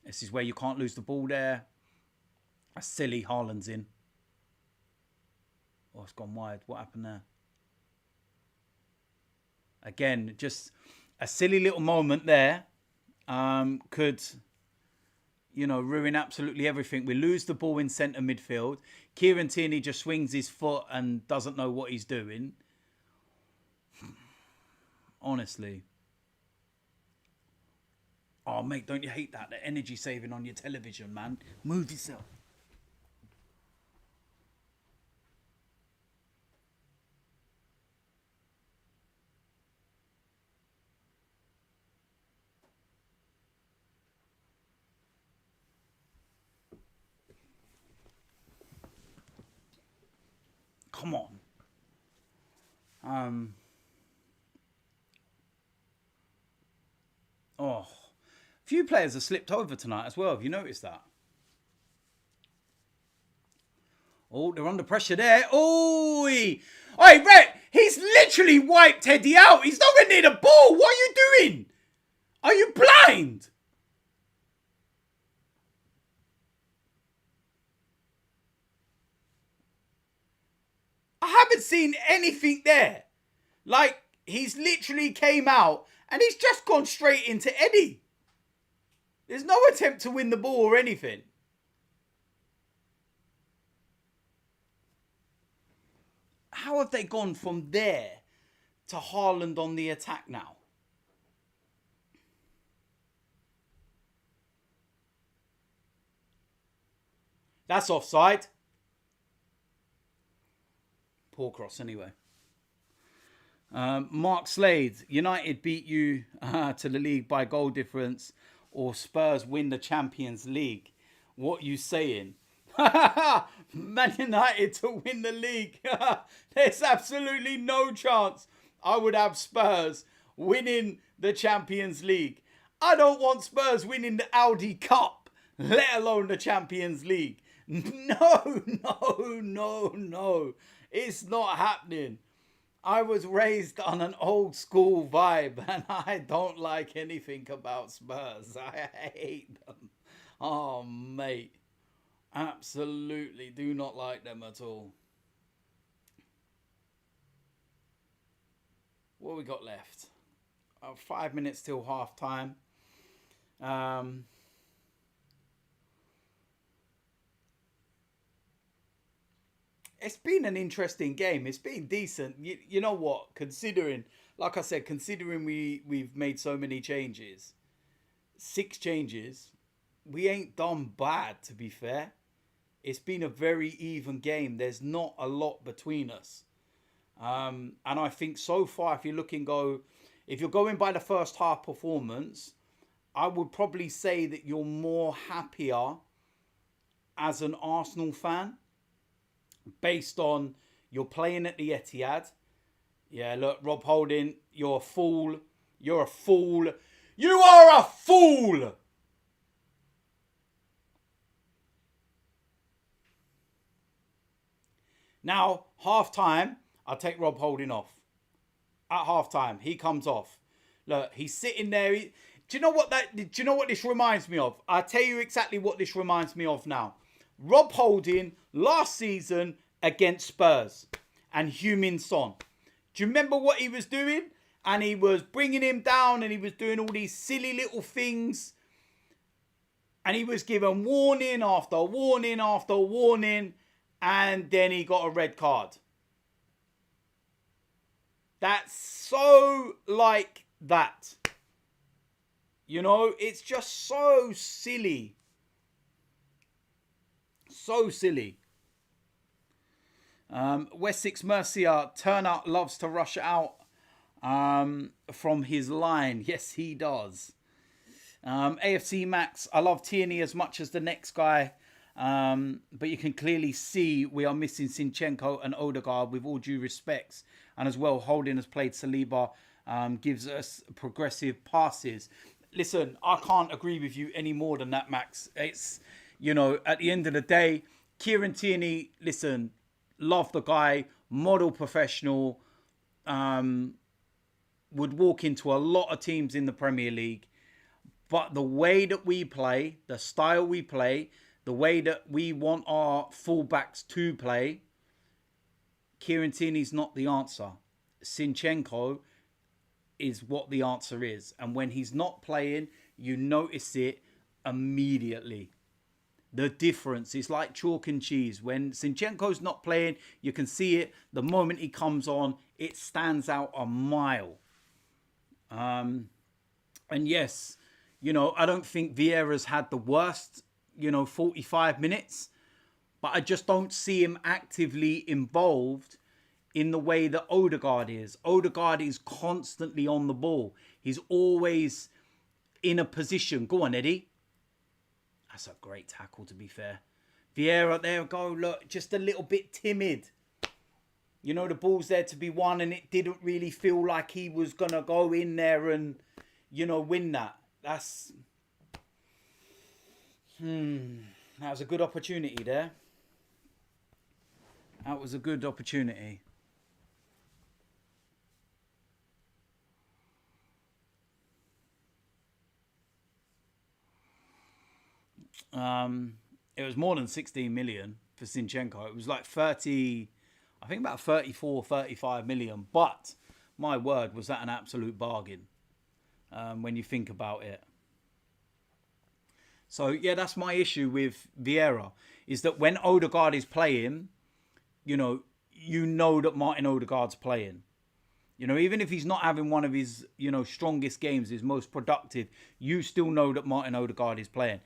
This is where you can't lose the ball there. A silly Haaland's in. Oh, it's gone wide. What happened there? Again, just a silly little moment there. Could, ruin absolutely everything. We lose the ball in centre midfield. Kieran Tierney just swings his foot and doesn't know what he's doing. Honestly. Oh, mate, don't you hate that? The energy saving on your television, man. Move yourself. Come on. A few players have slipped over tonight as well. Have you noticed that? Oh, they're under pressure there. Oh, oi, Rhett, he's literally wiped Eddie out. He's not going to need a ball. What are you doing? Are you blind? I haven't seen anything there. Like, he's literally came out and he's just gone straight into Eddie. There's no attempt to win the ball or anything. How have they gone from there to Haaland on the attack now? That's offside. Poor cross anyway. Mark Slade, United beat you to the league by goal difference, or Spurs win the Champions League. What you saying? Man United to win the league. There's absolutely no chance I would have Spurs winning the Champions League. I don't want Spurs winning the Audi Cup, let alone the Champions League. No. It's not happening. I was raised on an old school vibe and I don't like anything about Spurs. I hate them. Oh, mate. Absolutely do not like them at all. What we got left? 5 minutes till half time. It's been an interesting game. It's been decent. You know what? Considering, like I said, considering we've made so many changes, 6 changes, we ain't done bad, to be fair. It's been a very even game. There's not a lot between us. And I think so far, if you're going by the first half performance, I would probably say that you're more happier as an Arsenal fan based on you're playing at the Etihad. Yeah, look, Rob Holding, you're a fool. You're a fool. You are a fool! Now, half time, I'll take Rob Holding off. At half time, he comes off. Look, he's sitting there. Do you know what this reminds me of? I'll tell you exactly what this reminds me of now. Rob Holding last season against Spurs and Heung-min Son. Do you remember what he was doing? And he was bringing him down and he was doing all these silly little things. And he was given warning after warning after warning. And then he got a red card. That's so like that. It's just so silly. So silly. Wessex Mercia, Turner loves to rush out from his line. Yes, he does. AFC Max, I love Tierney as much as the next guy. But you can clearly see we are missing Zinchenko and Odegaard with all due respects. And as well, Holding has played Saliba, gives us progressive passes. Listen, I can't agree with you any more than that, Max. It's, at the end of the day, Kieran Tierney, listen, love the guy, model professional, would walk into a lot of teams in the Premier League. But the way that we play, the style we play, the way that we want our fullbacks to play, Kieran Tierney's not the answer. Zinchenko is what the answer is. And when he's not playing, you notice it immediately. The difference is like chalk and cheese. When Zinchenko's not playing, you can see it. The moment he comes on, it stands out a mile. And yes, I don't think Vieira's had the worst, 45 minutes. But I just don't see him actively involved in the way that Odegaard is. Odegaard is constantly on the ball. He's always in a position. Go on, Eddie. That's a great tackle, to be fair. Vieira, there we go. Look, just a little bit timid. The ball's there to be won, and it didn't really feel like he was going to go in there and, win that. That was a good opportunity there. That was a good opportunity. It was more than 16 million for Zinchenko. It was like 30, I think about 34, 35 million. But my word, was that an absolute bargain when you think about it. So, yeah, that's my issue with Vieira, is that when Odegaard is playing, you know that Martin Odegaard's playing. Even if he's not having one of his, strongest games, his most productive, you still know that Martin Odegaard is playing.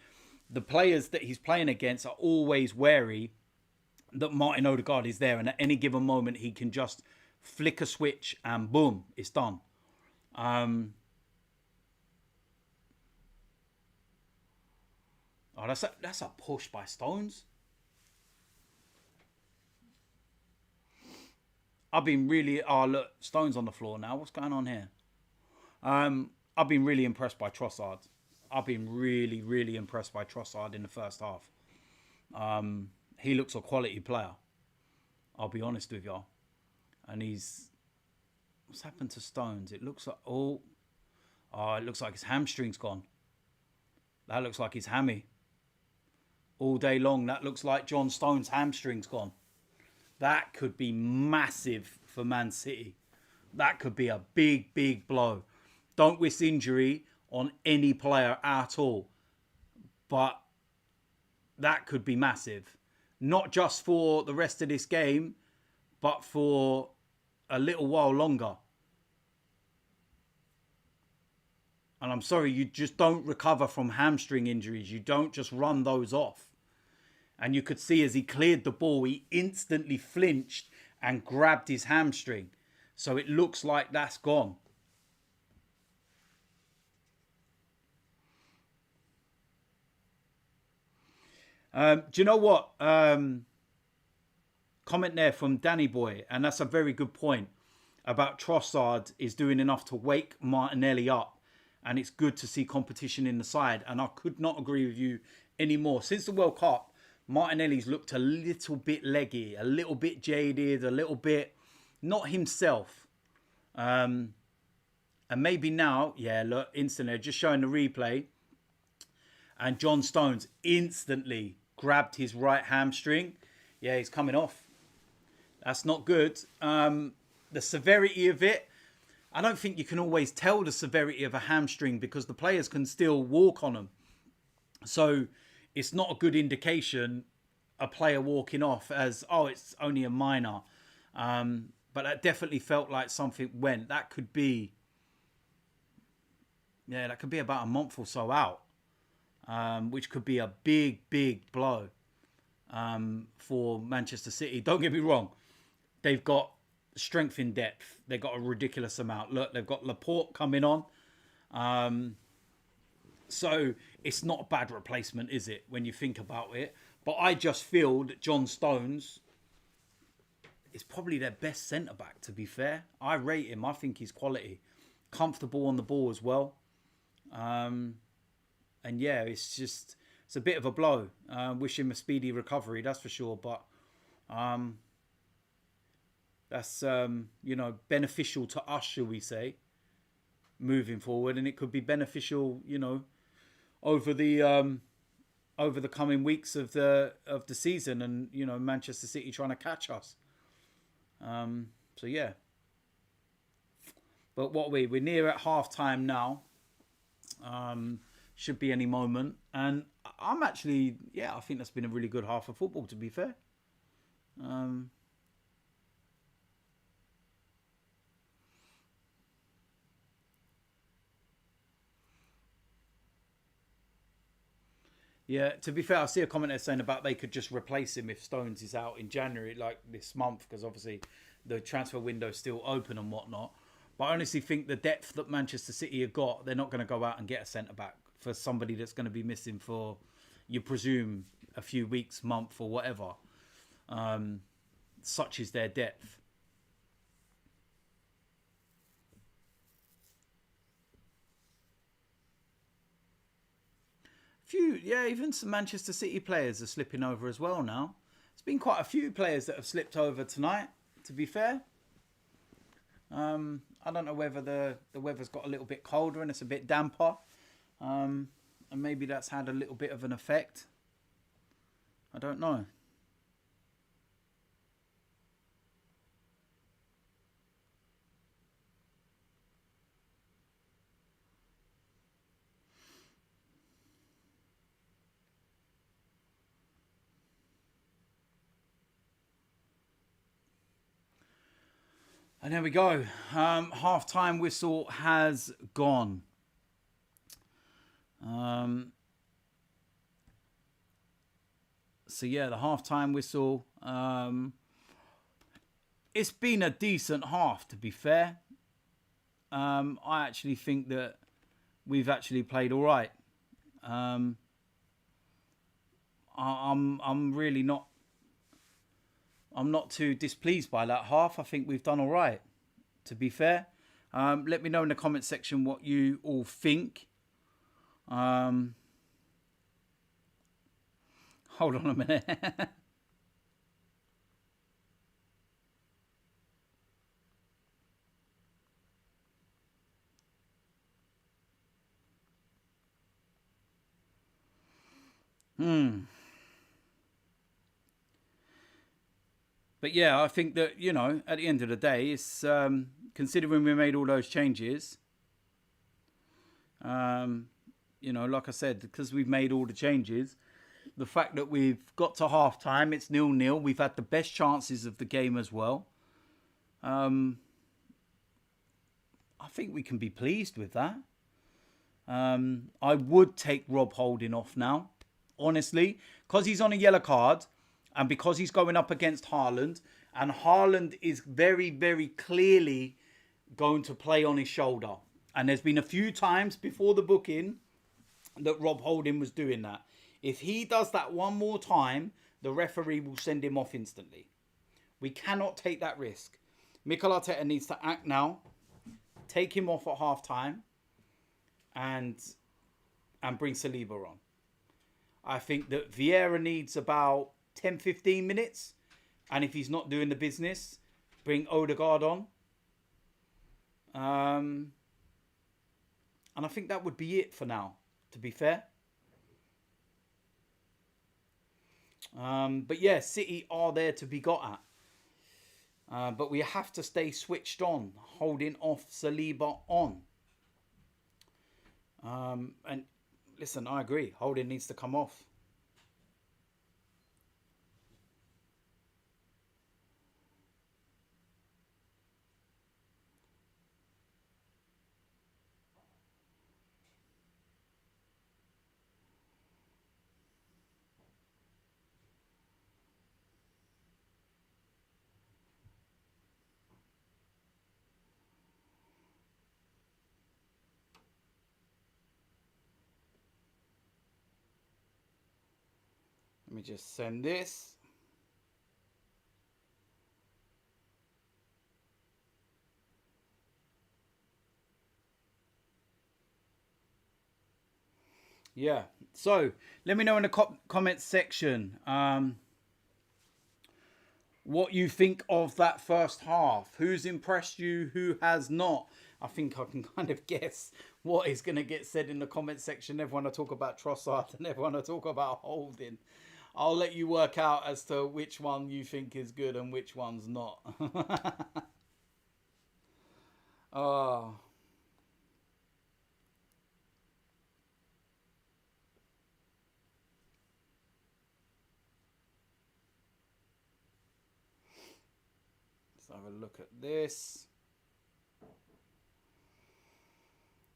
The players that he's playing against are always wary that Martin Odegaard is there, and at any given moment he can just flick a switch and boom, it's done. Oh, that's a push by Stones. I've been really... Oh, look, Stones on the floor now. What's going on here? I've been really impressed by Trossard. I've been really, really impressed by Trossard in the first half. He looks a quality player. I'll be honest with y'all. And he's... What's happened to Stones? It looks like... Oh, it looks like his hamstring's gone. That looks like his hammy. All day long, that looks like John Stones' hamstring's gone. That could be massive for Man City. That could be a big, big blow. Don't wish injury on any player at all. But that could be massive. Not just for the rest of this game, but for a little while longer. And I'm sorry, you just don't recover from hamstring injuries. You don't just run those off. And you could see as he cleared the ball, he instantly flinched and grabbed his hamstring. So it looks like that's gone. Do you know what? Comment there from Danny Boy. And that's a very good point about Trossard is doing enough to wake Martinelli up. And it's good to see competition in the side. And I could not agree with you anymore. Since the World Cup, Martinelli's looked a little bit leggy, a little bit jaded, a little bit not himself. And maybe now, yeah, look, instantly, just showing the replay. And John Stones instantly grabbed his right hamstring. Yeah, he's coming off. That's not good. The severity of it, I don't think you can always tell the severity of a hamstring because the players can still walk on them. So it's not a good indication, a player walking off as, oh, it's only a minor. But that definitely felt like something went. That could be about a month or so out. Which could be a big, big blow for Manchester City. Don't get me wrong. They've got strength in depth. They've got a ridiculous amount. Look, they've got Laporte coming on. So it's not a bad replacement, is it, when you think about it? But I just feel that John Stones is probably their best centre-back, to be fair. I rate him. I think he's quality. Comfortable on the ball as well. And yeah, it's a bit of a blow. Wish him a speedy recovery, that's for sure. But that's, beneficial to us, shall we say, moving forward. And it could be beneficial, over the coming weeks of the season, and Manchester City trying to catch us. So yeah, but we're near at half time now. Should be any moment, and I'm actually I think that's been a really good half of football, to be fair. Yeah, to be fair, I see a comment there saying about they could just replace him if Stones is out in January, like this month, because obviously the transfer window's still open and whatnot. But I honestly think the depth that Manchester City have got, they're not going to go out and get a centre back for somebody that's going to be missing for, you presume, a few weeks, month, or whatever. Such is their depth. Even some Manchester City players are slipping over as well now. There's been quite a few players that have slipped over tonight, to be fair. I don't know whether the weather's got a little bit colder and it's a bit damper. And maybe that's had a little bit of an effect. I don't know. And there we go. Half-time whistle has gone. So yeah, the half-time whistle. It's been a decent half, to be fair. I actually think that we've actually played all right. I'm really not. I'm not too displeased by that half. I think we've done all right, to be fair. Let me know in the comment section what you all think. Hold on a minute. But yeah, I think that, at the end of the day, it's considering we made all those changes, like I said, because we've made all the changes, the fact that we've got to half time, it's 0-0. We've had the best chances of the game as well. I think we can be pleased with that. I would take Rob Holding off now, honestly, because he's on a yellow card. And because he's going up against Haaland, and Haaland is very, very clearly going to play on his shoulder. And there's been a few times before the booking that Rob Holding was doing that. If he does that one more time, the referee will send him off instantly. We cannot take that risk. Mikel Arteta needs to act now, take him off at half time, and bring Saliba on. I think that Vieira needs about 10-15 minutes, and if he's not doing the business, bring Odegaard on, and I think that would be it for now, to be fair. But yeah, City are there to be got at, but we have to stay switched on, holding off Saliba on. And listen, I agree, Holding needs to come off. Let me just send this. Yeah. So let me know in the comment section. what you think of that first half. Who's impressed you? Who has not? I think I can kind of guess what is going to get said in the comment section. Everyone will talk about Trossard and everyone will talk about Holding. I'll let you work out as to which one you think is good and which one's not. Oh. Let's have a look at this.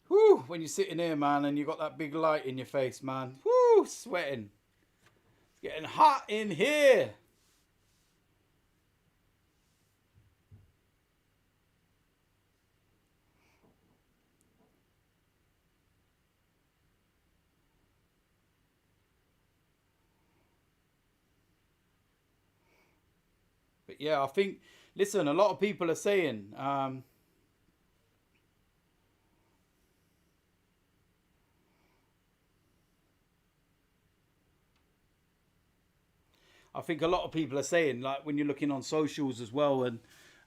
Whew, when you're sitting here, man, and you got that big light in your face, man. Whoo, sweating. It's getting hot in here. But yeah, I think, listen, a lot of people are saying, I think a lot of people are saying, like when you're looking on socials as well,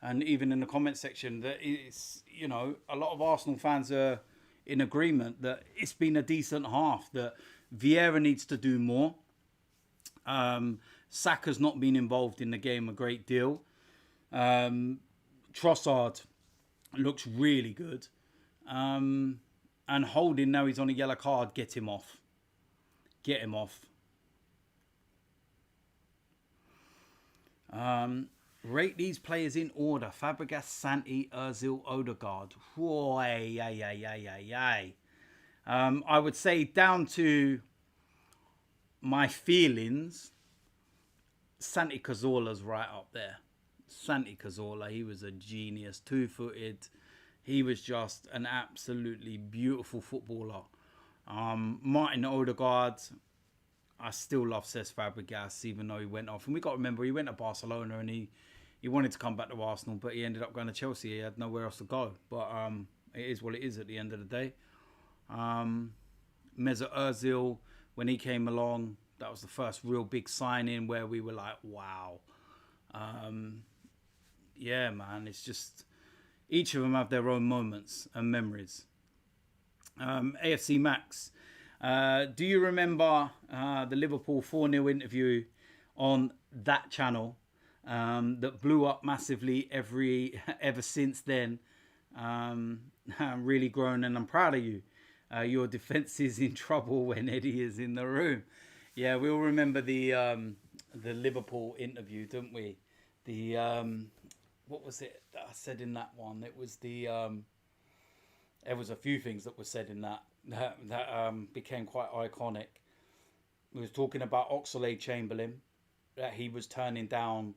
and even in the comment section, that it's, you know, a lot of Arsenal fans are in agreement that it's been a decent half, that Vieira needs to do more. Saka's not been involved in the game a great deal. Trossard looks really good. And Holding, now he's on a yellow card, get him off. Get him off. Rate these players in order. Fabregas, Santi, Ozil, Odegaard. Whoa, I would say down to my feelings, Santi Cazorla's right up there. Santi Cazorla, he was a genius, two-footed. He was just an absolutely beautiful footballer. Martin Odegaard, I still love Cesc Fabregas, even though he went off. And we got to remember, he went to Barcelona and he wanted to come back to Arsenal, but he ended up going to Chelsea. He had nowhere else to go. But it is what it is at the end of the day. Mesut Ozil, when he came along, that was the first real big signing where we were like, wow. Yeah, man, it's just, each of them have their own moments and memories. AFC Max, do you remember the Liverpool 4-0 interview on that channel that blew up massively ever since then? I'm really grown and I'm proud of you. Your defence is in trouble when Eddie is in the room. Yeah, we all remember the Liverpool interview, don't we? The what was it that I said in that one? It was the there was a few things that were said in that became quite iconic. We was talking about Oxlade-Chamberlain, that he was turning down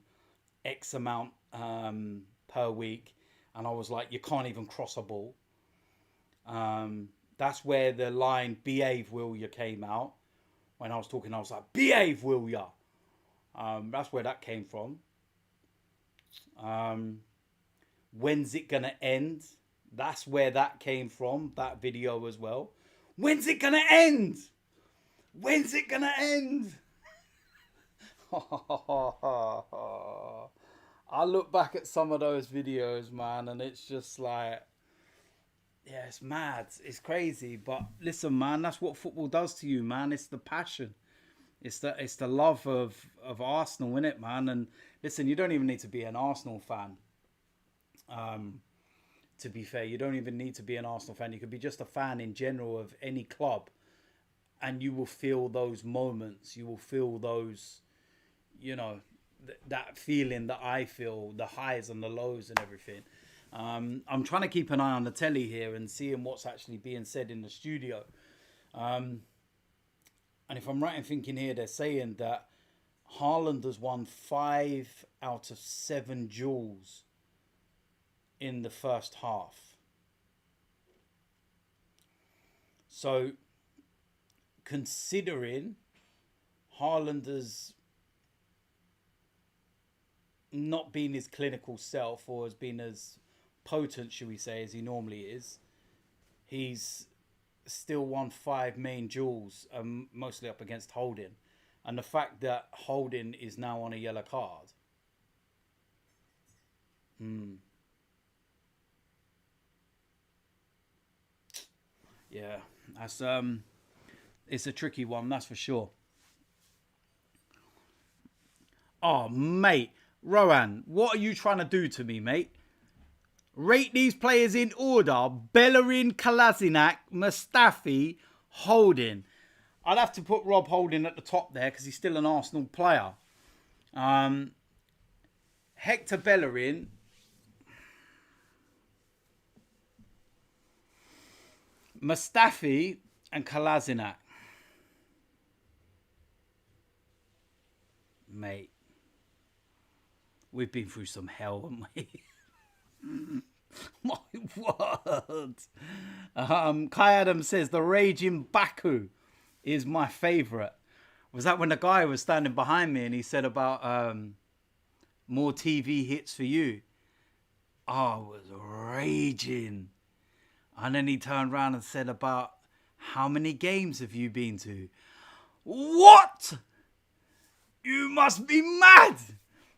X amount per week, and I was like, you can't even cross a ball. That's where the line "behave, will you" came out. When I was talking, I was like, "Behave, will ya?" That's where that came from. When's it gonna end? That's where that came from. That video as well. When's it gonna end? When's it gonna end? I look back at some of those videos, man, and it's just like, yeah, it's mad. It's crazy. But listen, man, that's what football does to you, man. It's the passion. It's the love of Arsenal, innit, man? And listen, you don't even need to be an Arsenal fan. To be fair, you don't even need to be an Arsenal fan. You could be just a fan in general of any club, and you will feel those moments. You will feel those, you know, that feeling that I feel, the highs and the lows and everything. I'm trying to keep an eye on the telly here and seeing what's actually being said in the studio. And if I'm right in thinking here, they're saying that Haaland has won 5 out of 7 duels in the first half. So, considering Haaland has not been his clinical self, or has been as potent, should we say, as he normally is, he's still won 5 main duels, mostly up against Holding. And the fact that Holding is now on a yellow card, Mm. Yeah, that's it's a tricky one, that's for sure. Oh, mate, Rowan, what are you trying to do to me, mate? Rate these players in order: Bellerin, Kolasinac, Mustafi, Holding. I'd have to put Rob Holding at the top there because he's still an Arsenal player. Um, Hector Bellerin, Mustafi, and Kolasinac. Mate, we've been through some hell, haven't we? My word. Kai Adams says the Raging Baku is my favourite. Was that when the guy was standing behind me and he said about more TV hits for you? I was raging. And then he turned around and said about how many games have you been to? What? You must be mad.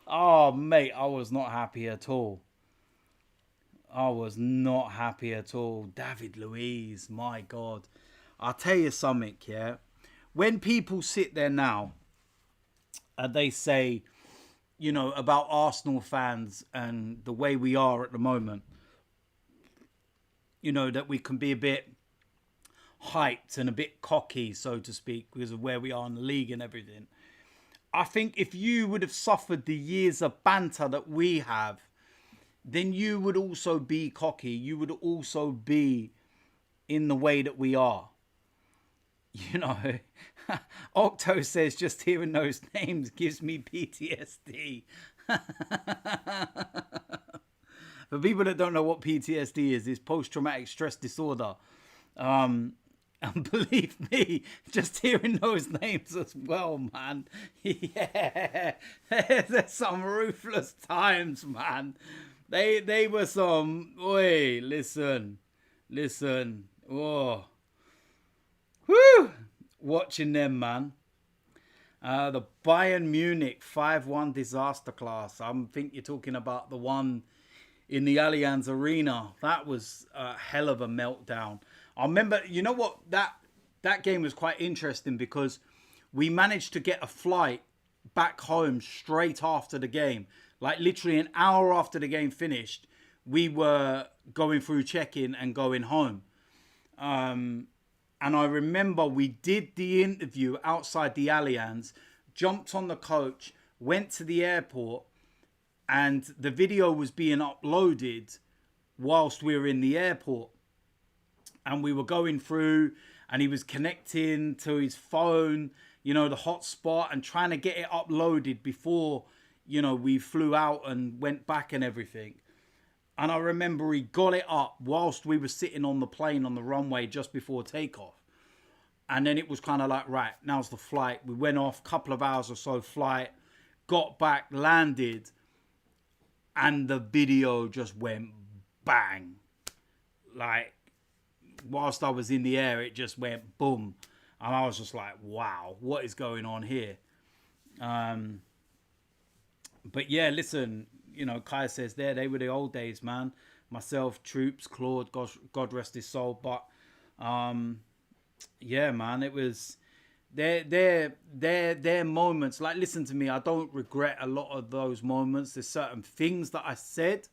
Oh, mate, I was not happy at all. I was not happy at all. David Luiz, my God. I'll tell you something, yeah? When people sit there now and they say, you know, about Arsenal fans and the way we are at the moment, you know, that we can be a bit hyped and a bit cocky, so to speak, because of where we are in the league and everything. I think if you would have suffered the years of banter that we have, then you would also be cocky. You would also be in the way that we are. You know, Octo says just hearing those names gives me PTSD. For people that don't know what PTSD is, it's post-traumatic stress disorder. And believe me, just hearing those names as well, man. Yeah, there's some ruthless times, man. They were some. Oi, listen. Oh, whoo! Watching them, man. The Bayern Munich 5-1 disaster class. I think you're talking about the one in the Allianz Arena. That was a hell of a meltdown. I remember, you know what, that game was quite interesting because we managed to get a flight back home straight after the game. Like literally an hour after the game finished, we were going through check-in and going home. And I remember we did the interview outside the Allianz, jumped on the coach, went to the airport, and the video was being uploaded whilst we were in the airport. And we were going through and he was connecting to his phone, you know, the hotspot, and trying to get it uploaded before, you know, we flew out and went back and everything. And I remember he got it up whilst we were sitting on the plane on the runway just before takeoff. And then it was kind of like, right, now's the flight. We went off, couple of hours or so flight, got back, landed, and the video just went bang. Like, whilst I was in the air, it just went boom. And I was just like, wow, what is going on here? But yeah, listen, you know, Kai says there, they were the old days, man. Myself, Troops, Claude, God rest his soul. But yeah, man, it was their moments. Like, listen to me, I don't regret a lot of those moments. There's certain things that I said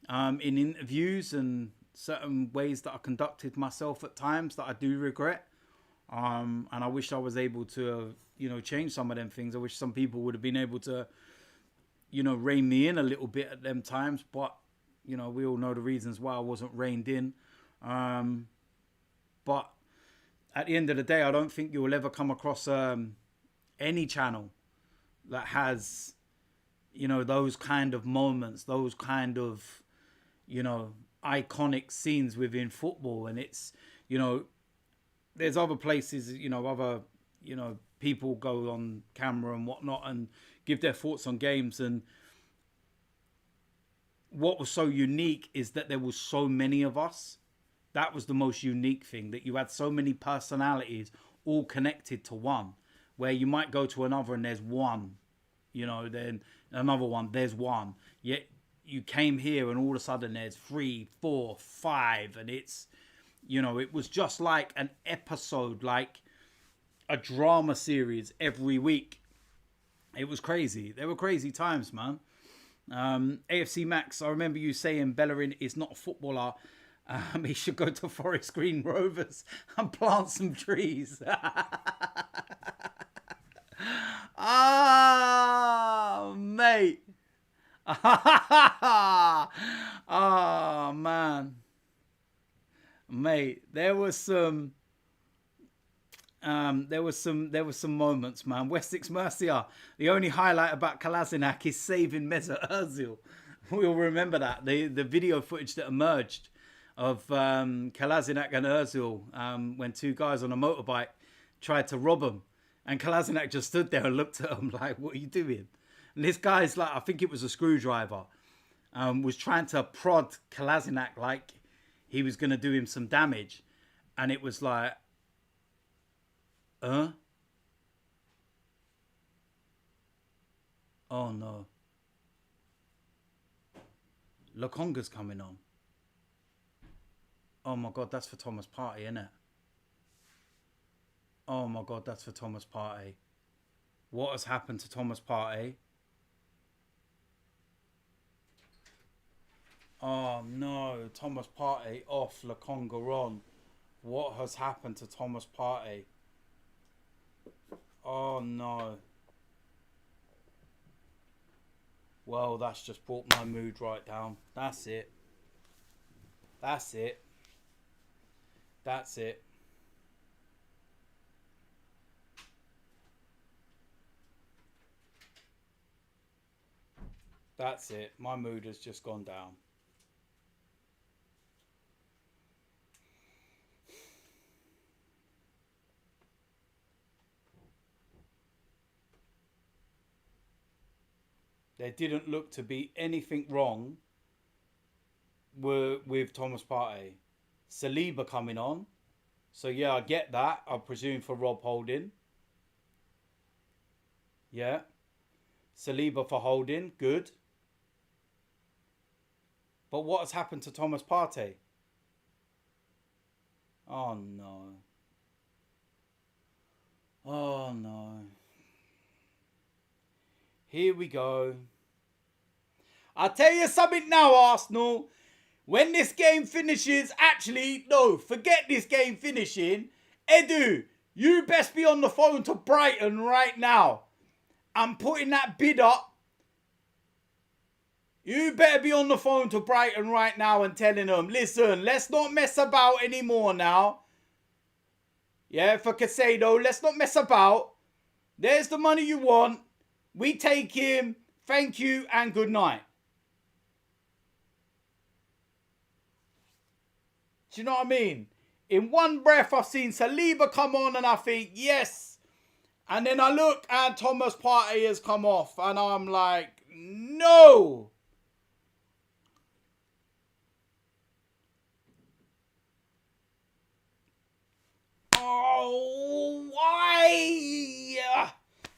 in interviews and certain ways that I conducted myself at times that I do regret. And I wish I was able to, you know, change some of them things. I wish some people would have been able to, you know, rein me in a little bit at them times. But, you know, we all know the reasons why I wasn't reined in. But at the end of the day, I don't think you will ever come across any channel that has, you know, those kind of moments, those kind of, you know, iconic scenes within football. And it's, you know, there's other places, you know, other, you know, people go on camera and whatnot and give their thoughts on games. And what was so unique is that there was so many of us. That was the most unique thing, that you had so many personalities all connected to one, where you might go to another and there's one, you know, then another one, there's one. Yet, you came here and all of a sudden there's 3, 4, 5, and it's, you know, it was just like an episode, like a drama series every week. It was crazy. There were crazy times, man. AFC Max, I remember you saying Bellerin is not a footballer. He should go to Forest Green Rovers and plant some trees. Ah, mate. Oh, man. Mate, there was some moments, man. Wessex Mercia. The only highlight about Kolasinac is saving Mesut Ozil. We'll remember that. The video footage that emerged of Kolasinac and Ozil when two guys on a motorbike tried to rob him. And Kolasinac just stood there and looked at him like, what are you doing? And this guy's like, I think it was a screwdriver, was trying to prod Kolasinac like he was going to do him some damage. And it was like, oh no. Lokonga's coming on. Oh my God, that's for Thomas Partey, isn't it? Oh my God, that's for Thomas Partey. What has happened to Thomas Partey? Oh no, Thomas Partey off, Lokonga on. What has happened to Thomas Partey? Oh no. Well, that's just brought my mood right down. That's it. That's it. That's it. That's it. My mood has just gone down. There didn't look to be anything wrong with Thomas Partey. Saliba coming on. So yeah, I get that. I presume for Rob Holding. Yeah. Saliba for Holding. Good. But what has happened to Thomas Partey? Oh no. Oh no. Here we go. I'll tell you something now, Arsenal. When this game finishes, actually, no, forget this game finishing. Edu, you best be on the phone to Brighton right now. I'm putting that bid up. You better be on the phone to Brighton right now and telling them, listen, let's not mess about anymore now. Yeah, for Casado, let's not mess about. There's the money you want. We take him. Thank you and good night. Do you know what I mean? In one breath, I've seen Saliba come on and I think, yes. And then I look and Thomas Partey has come off and I'm like, no. Oh, why?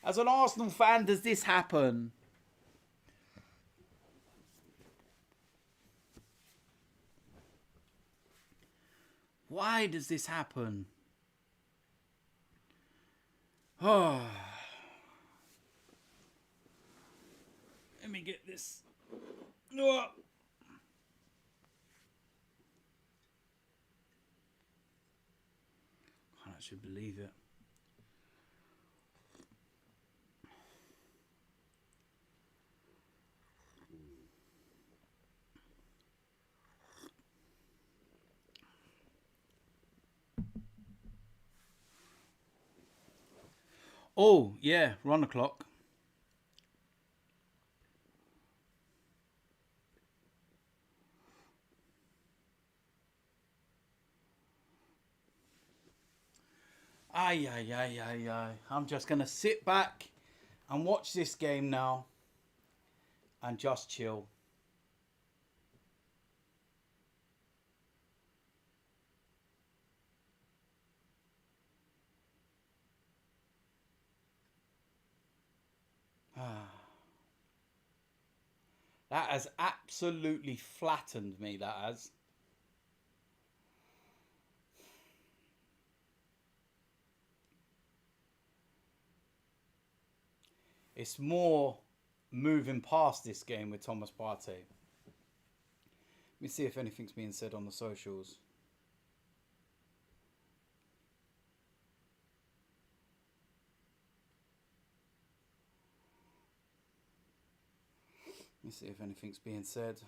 As an Arsenal fan, does this happen? Why does this happen? Oh. Let me get this. Oh. Can't actually believe it. Oh, yeah, run the clock. Ay, ay, ay, ay, ay. I'm just going to sit back and watch this game now and just chill. That has absolutely flattened me, that has. It's more moving past this game with Thomas Partey. Let me see if anything's being said on the socials. Let me see if anything's being said.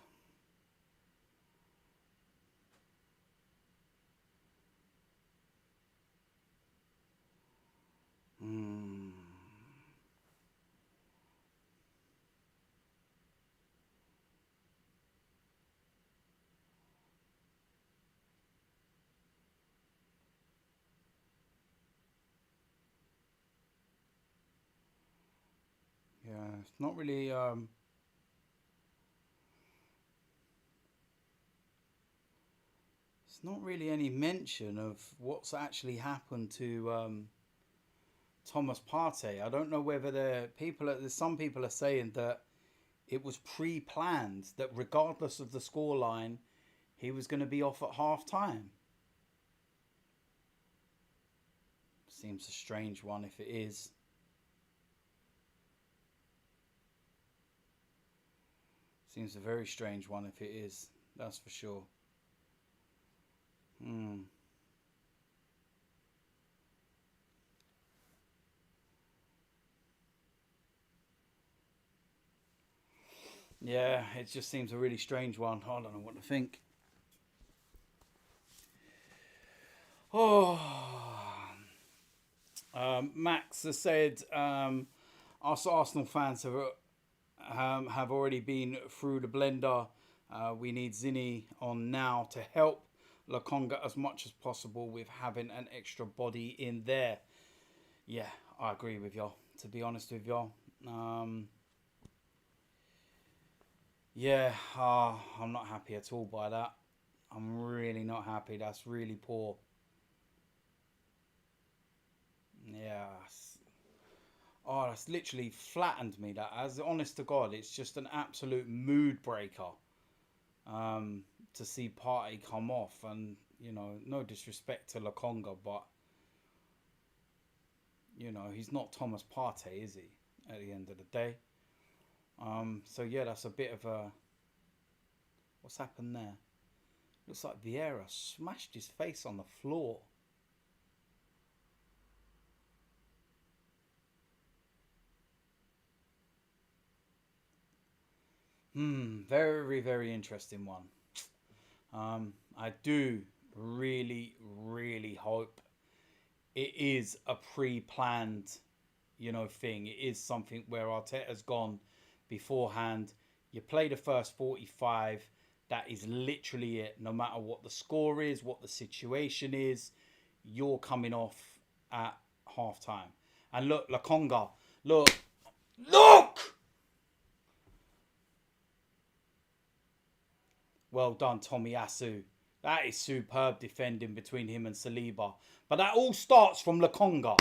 Yeah, it's not really. It's not really any mention of what's actually happened to Thomas Partey. I don't know whether some people are saying that it was pre-planned, that regardless of the scoreline, he was going to be off at half time. Seems a strange one if it is. Seems a very strange one if it is. That's for sure. Yeah, it just seems a really strange one. I don't know what to think. Oh, Max has said us Arsenal fans have already been through the blender. We need Zinni on now to help Lokonga as much as possible with having an extra body in there. Yeah, I agree with y'all, to be honest with y'all. Yeah, I'm not happy at all by that. I'm really not happy. That's really poor. Yeah. Oh, that's literally flattened me. That, as honest to God, it's just an absolute mood breaker. To see Party come off, and no disrespect to Lokonga, but he's not Thomas Partey, is he? At the end of the day. So yeah, that's a bit of a. What's happened there? Looks like Vieira smashed his face on the floor. Very, very interesting one. I do really, really hope it is a pre-planned, thing. It is something where Arteta's gone beforehand. You play the first 45. That is literally it. No matter what the score is, what the situation is, you're coming off at half time. And look, Lokonga, look! Well done, Tomiyasu. That is superb defending between him and Saliba. But that all starts from Lokonga.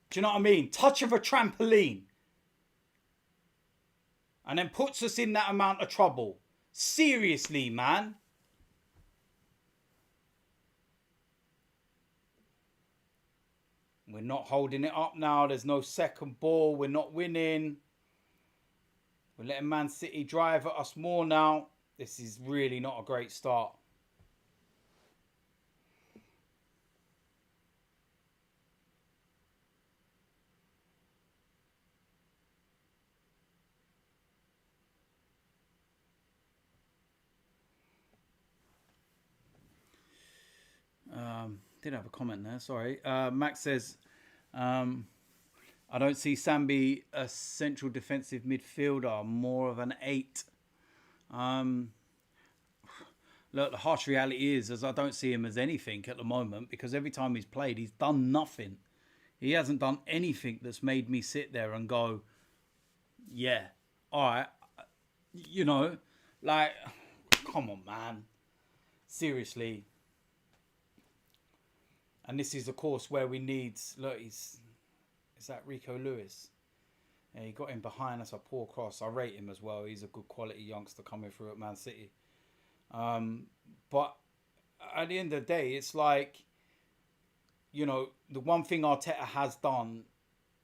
Do you know what I mean? Touch of a trampoline. And then puts us in that amount of trouble. Seriously, man. We're not holding it up now. There's no second ball. We're not winning. We're letting Man City drive at us more now. This is really not a great start. Did have a comment there. Sorry. Max says, I don't see Sambi a central defensive midfielder, more of an 8. Look, the harsh reality is I don't see him as anything at the moment, because every time he's played, he's done nothing. He hasn't done anything that's made me sit there and go, yeah, all right. Like, come on, man. Seriously. And this is, of course, where we need... Look, is that Rico Lewis? Yeah, he got in behind. That's a poor cross. I rate him as well. He's a good quality youngster coming through at Man City. Um, but at the end of the day, it's like, the one thing Arteta has done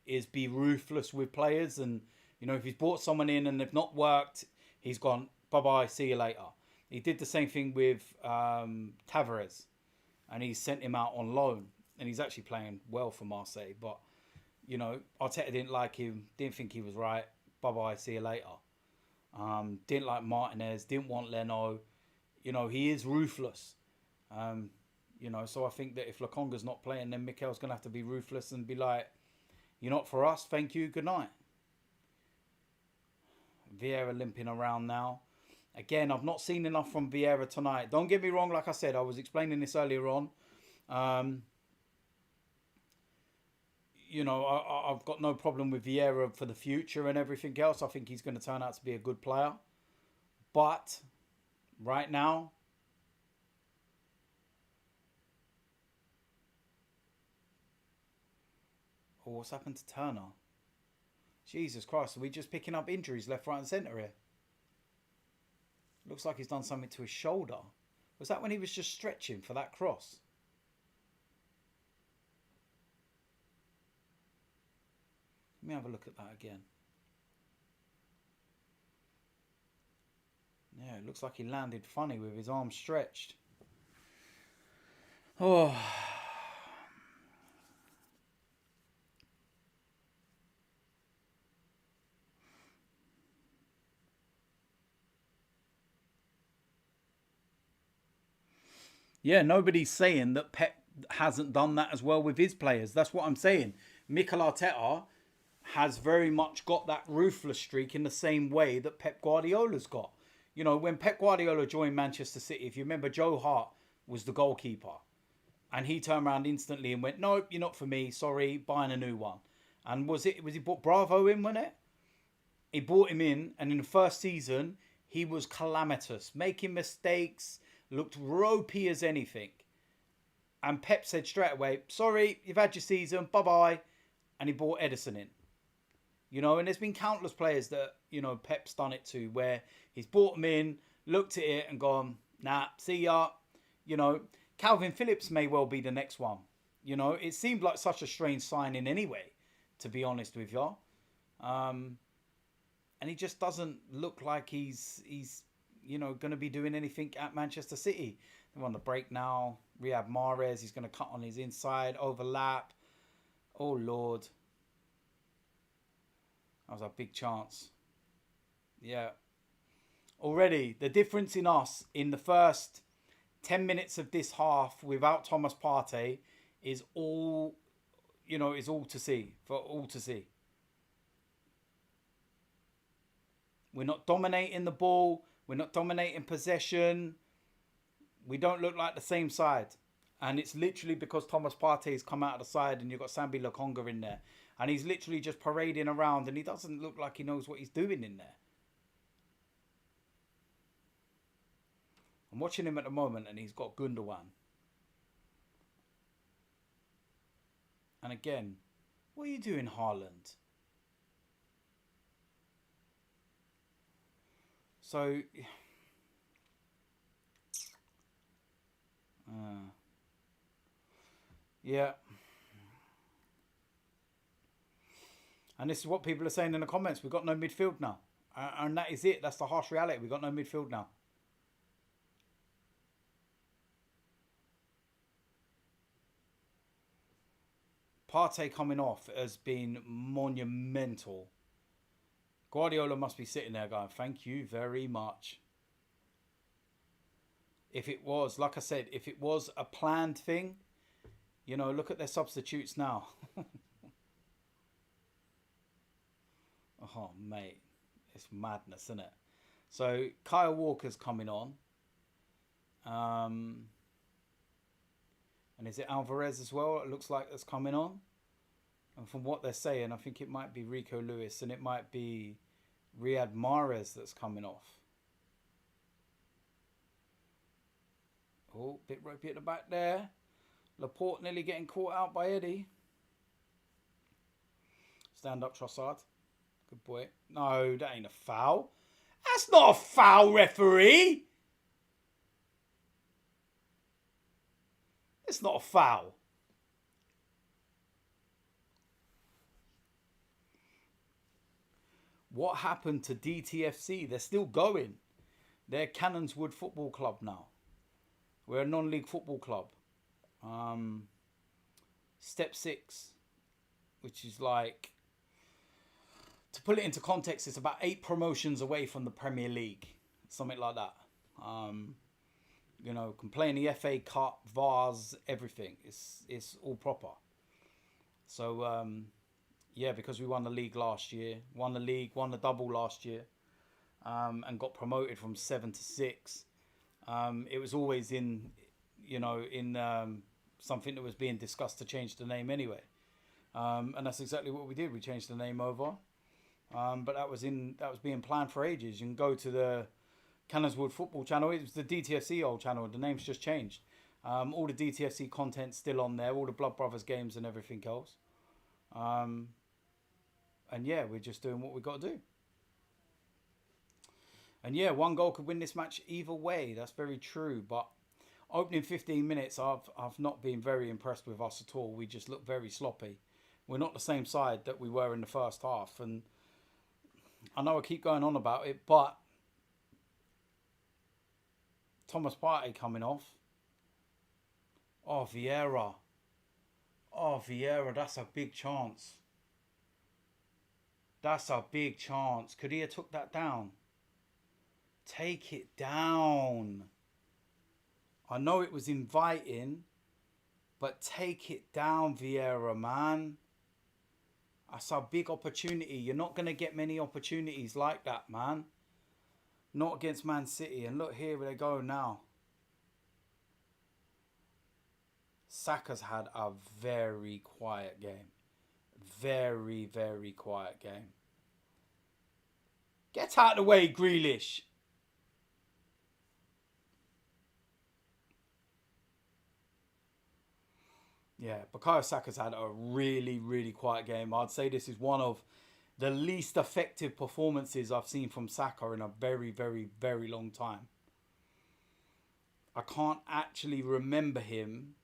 is be ruthless with players. And, if he's brought someone in and they've not worked, he's gone, bye bye, see you later. He did the same thing with Tavares, and he sent him out on loan. And he's actually playing well for Marseille. But, Arteta didn't like him, didn't think he was right. Bye bye, see you later. Didn't like Martinez, didn't want Leno. He is ruthless. Um, so I think that if Lokonga's not playing, then Mikel's going to have to be ruthless and be like, you're not for us, thank you, good night. Vieira limping around now. Again, I've not seen enough from Vieira tonight. Don't get me wrong, like I said, I was explaining this earlier on. I've got no problem with Vieira for the future and everything else. I think he's going to turn out to be a good player. But right now, what's happened to Turner? Jesus Christ, are we just picking up injuries left, right and centre here? Looks like he's done something to his shoulder. Was that when he was just stretching for that cross? Let me have a look at that again. Yeah, it looks like he landed funny with his arm stretched. Oh. Yeah, nobody's saying that Pep hasn't done that as well with his players. That's what I'm saying. Mikel Arteta has very much got that ruthless streak in the same way that Pep Guardiola's got. When Pep Guardiola joined Manchester City, if you remember, Joe Hart was the goalkeeper. And he turned around instantly and went, nope, you're not for me. Sorry, buying a new one. And was he brought Bravo in, wasn't it? He brought him in, and in the first season, he was calamitous, making mistakes, looked ropey as anything. And Pep said straight away, sorry, you've had your season, bye-bye. And he brought Edison in. And there's been countless players that, Pep's done it to, where he's brought them in, looked at it and gone, nah, see ya. Calvin Phillips may well be the next one. It seemed like such a strange signing anyway, to be honest with you. And he just doesn't look like he's going to be doing anything at Manchester City. They're on the break now. Riyad Mahrez, he's going to cut on his inside, overlap. Oh, Lord. That was a big chance. Yeah. Already, the difference in us in the first 10 minutes of this half without Thomas Partey is all to see. For all to see. We're not dominating the ball. We're not dominating possession. We don't look like the same side. And it's literally because Thomas Partey's come out of the side and you've got Sambi Lokonga in there. And he's literally just parading around and he doesn't look like he knows what he's doing in there. I'm watching him at the moment and he's got Gundogan. And again, what are you doing, Haaland? So, yeah. And this is what people are saying in the comments. We've got no midfield now. And that is it. That's the harsh reality. We've got no midfield now. Partey coming off has been monumental. Guardiola must be sitting there going, thank you very much. If it was, like I said, if it was a planned thing, look at their substitutes now. Oh, mate. It's madness, isn't it? So, Kyle Walker's coming on. And is it Alvarez as well? It looks like that's coming on. And from what they're saying, I think it might be Rico Lewis and it might be Riyad Mahrez that's coming off. Oh, bit ropey at the back there. Laporte nearly getting caught out by Eddie. Stand up, Trossard. Good boy. No, that ain't a foul. That's not a foul, referee. It's not a foul. What happened to DTFC? They're still going. They're Cannonswood Football Club now. We're a non-league football club. Step 6, which is like, to put it into context, it's about 8 promotions away from the Premier League. Something like that. You know, can play in the FA Cup, VARs, everything. It's all proper. So, yeah, because we won the league last year, won the double last year, and got promoted from 7 to 6. It was always in something that was being discussed to change the name anyway. And that's exactly what we did. We changed the name over. But that was being planned for ages. You can go to the Cannonswood Football channel. It was the DTFC old channel. The name's just changed. All the DTFC content's still on there. All the Blood Brothers games and everything else. And yeah, we're just doing what we got to do. And yeah, 1 goal could win this match either way. That's very true. But opening 15 minutes, I've not been very impressed with us at all. We just look very sloppy. We're not the same side that we were in the first half. And I know I keep going on about it, but Thomas Partey coming off. Oh, Vieira. Oh, Vieira, that's a big chance. That's a big chance. Could he have took that down? Take it down. I know it was inviting, but take it down, Vieira, man. That's a big opportunity. You're not going to get many opportunities like that, man. Not against Man City. And look here where they go now. Saka's had a very quiet game. Very, very quiet game. Get out of the way, Grealish. Yeah, Bukayo Saka's had a really, really quiet game. I'd say this is one of the least effective performances I've seen from Saka in a very, very, very long time. I can't actually remember him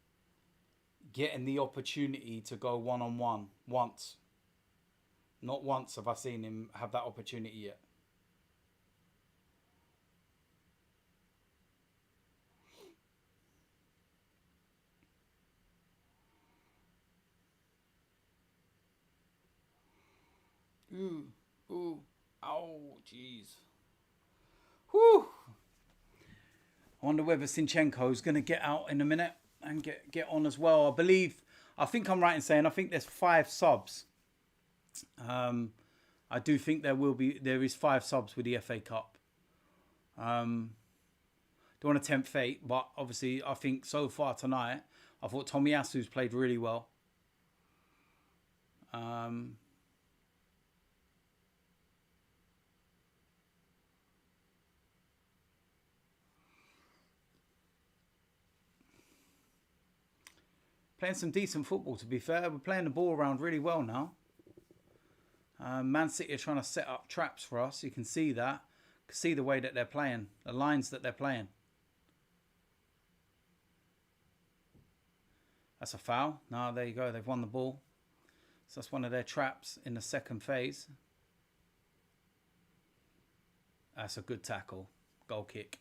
getting the opportunity to go one-on-one once. Not once have I seen him have that opportunity yet. Ooh, oh, jeez. Whew. I wonder whether Zinchenko's going to get out in a minute and get on as well. I think I'm right in saying, I think there's 5 subs. I do think there is 5 subs with the FA Cup. Don't want to tempt fate, but obviously I think so far tonight, I thought Tomiyasu's played really well. Playing some decent football, to be fair. We're playing the ball around really well now. Man City are trying to set up traps for us. You can see that. You can see the way that they're playing. The lines that they're playing. That's a foul. No, there you go. They've won the ball. So that's one of their traps in the second phase. That's a good tackle. Goal kick.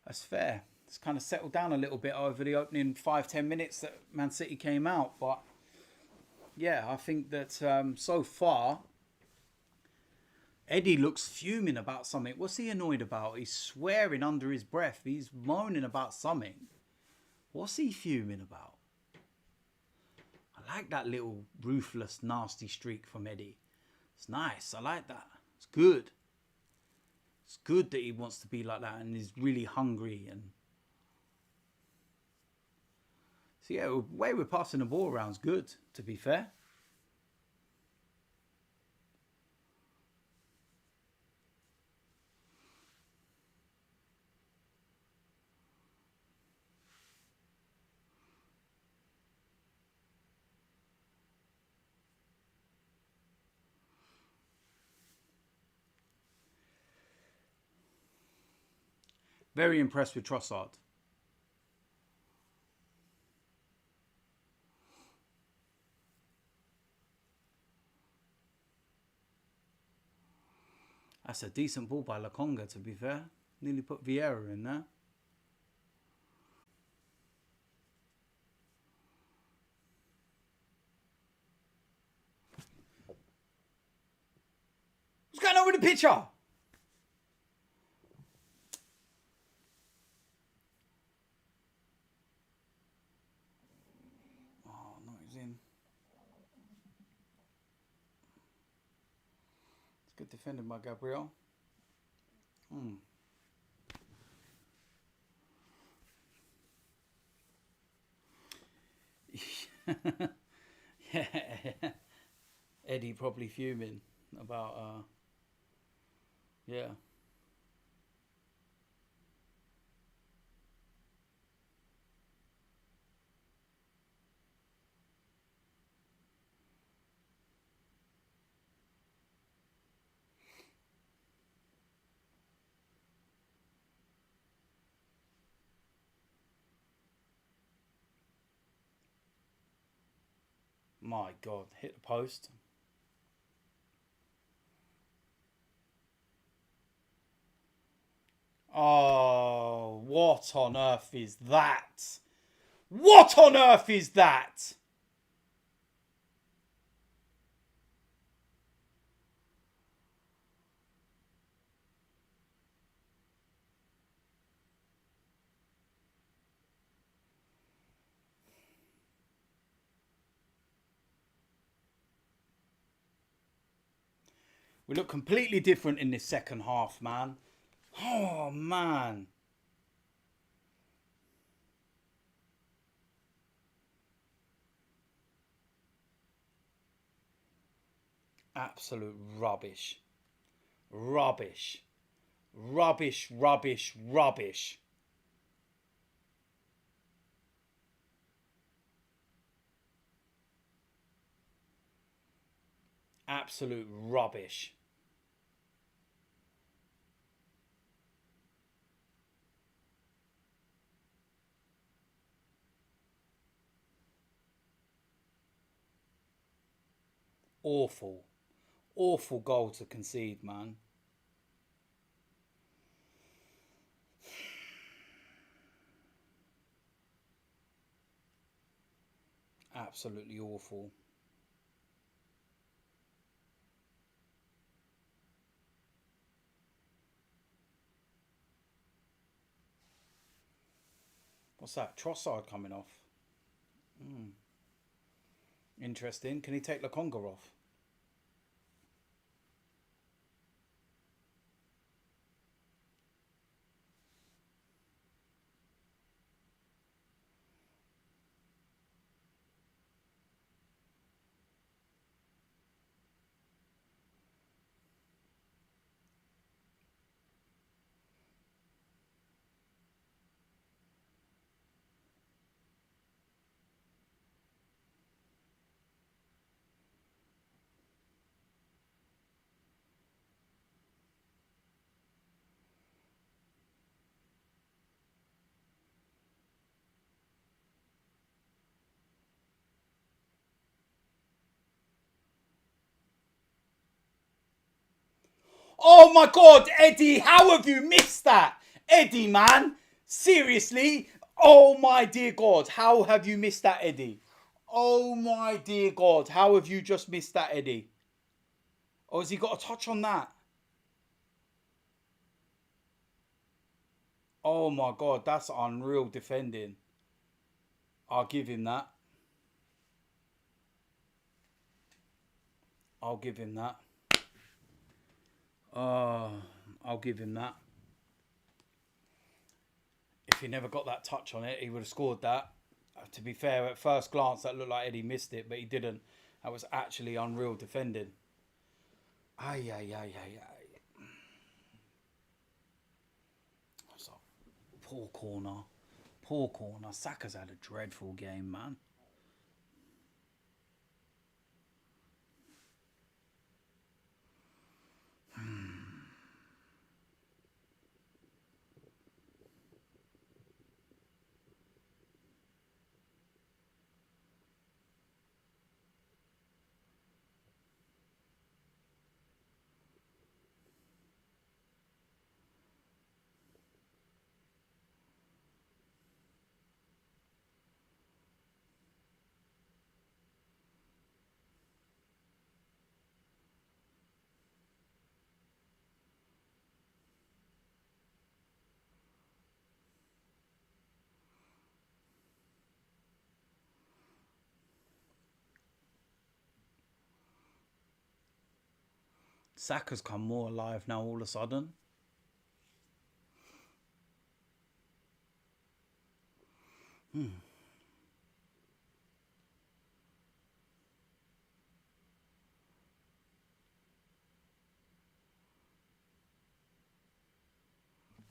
That's fair. It's kind of settled down a little bit over the opening 5-10 minutes that Man City came out. But yeah, I think that so far, Eddie looks fuming about something. What's he annoyed about? He's swearing under his breath. He's moaning about something. What's he fuming about? I like that little ruthless, nasty streak from Eddie. It's nice. I like that. It's good. It's good that he wants to be like that and is really hungry. And so yeah, the way we're passing the ball around is good, to be fair. Very impressed with Trossard. That's a decent ball by Lokonga, to be fair. Nearly put Vieira in there. What's going on with the pitcher? Oh, no, he's in. It's good defending by Gabriel. Yeah. Eddie probably fuming about, yeah. My God, hit the post. Oh, what on earth is that? What on earth is that? We look completely different in this second half, man. Oh, man. Absolute rubbish. Rubbish. Rubbish, rubbish, rubbish. Absolute rubbish. Awful. Awful goal to concede, man. Absolutely awful. What's that? Trossard coming off. Interesting. Can he take Lokonga off? Oh my God, Eddie, how have you missed that? Eddie, man. Seriously? Oh my dear God, how have you missed that, Eddie? Oh my dear God, how have you just missed that, Eddie? Or has he got a touch on that? Oh my God, that's unreal defending. I'll give him that. I'll give him that. I'll give him that. If he never got that touch on it, he would have scored that. To be fair, at first glance, that looked like Eddie missed it, but he didn't. That was actually unreal defending. Ay, ay, ay, ay, ay. That's a poor corner. Poor corner. Saka's had a dreadful game, man. Saka's come more alive now all of a sudden.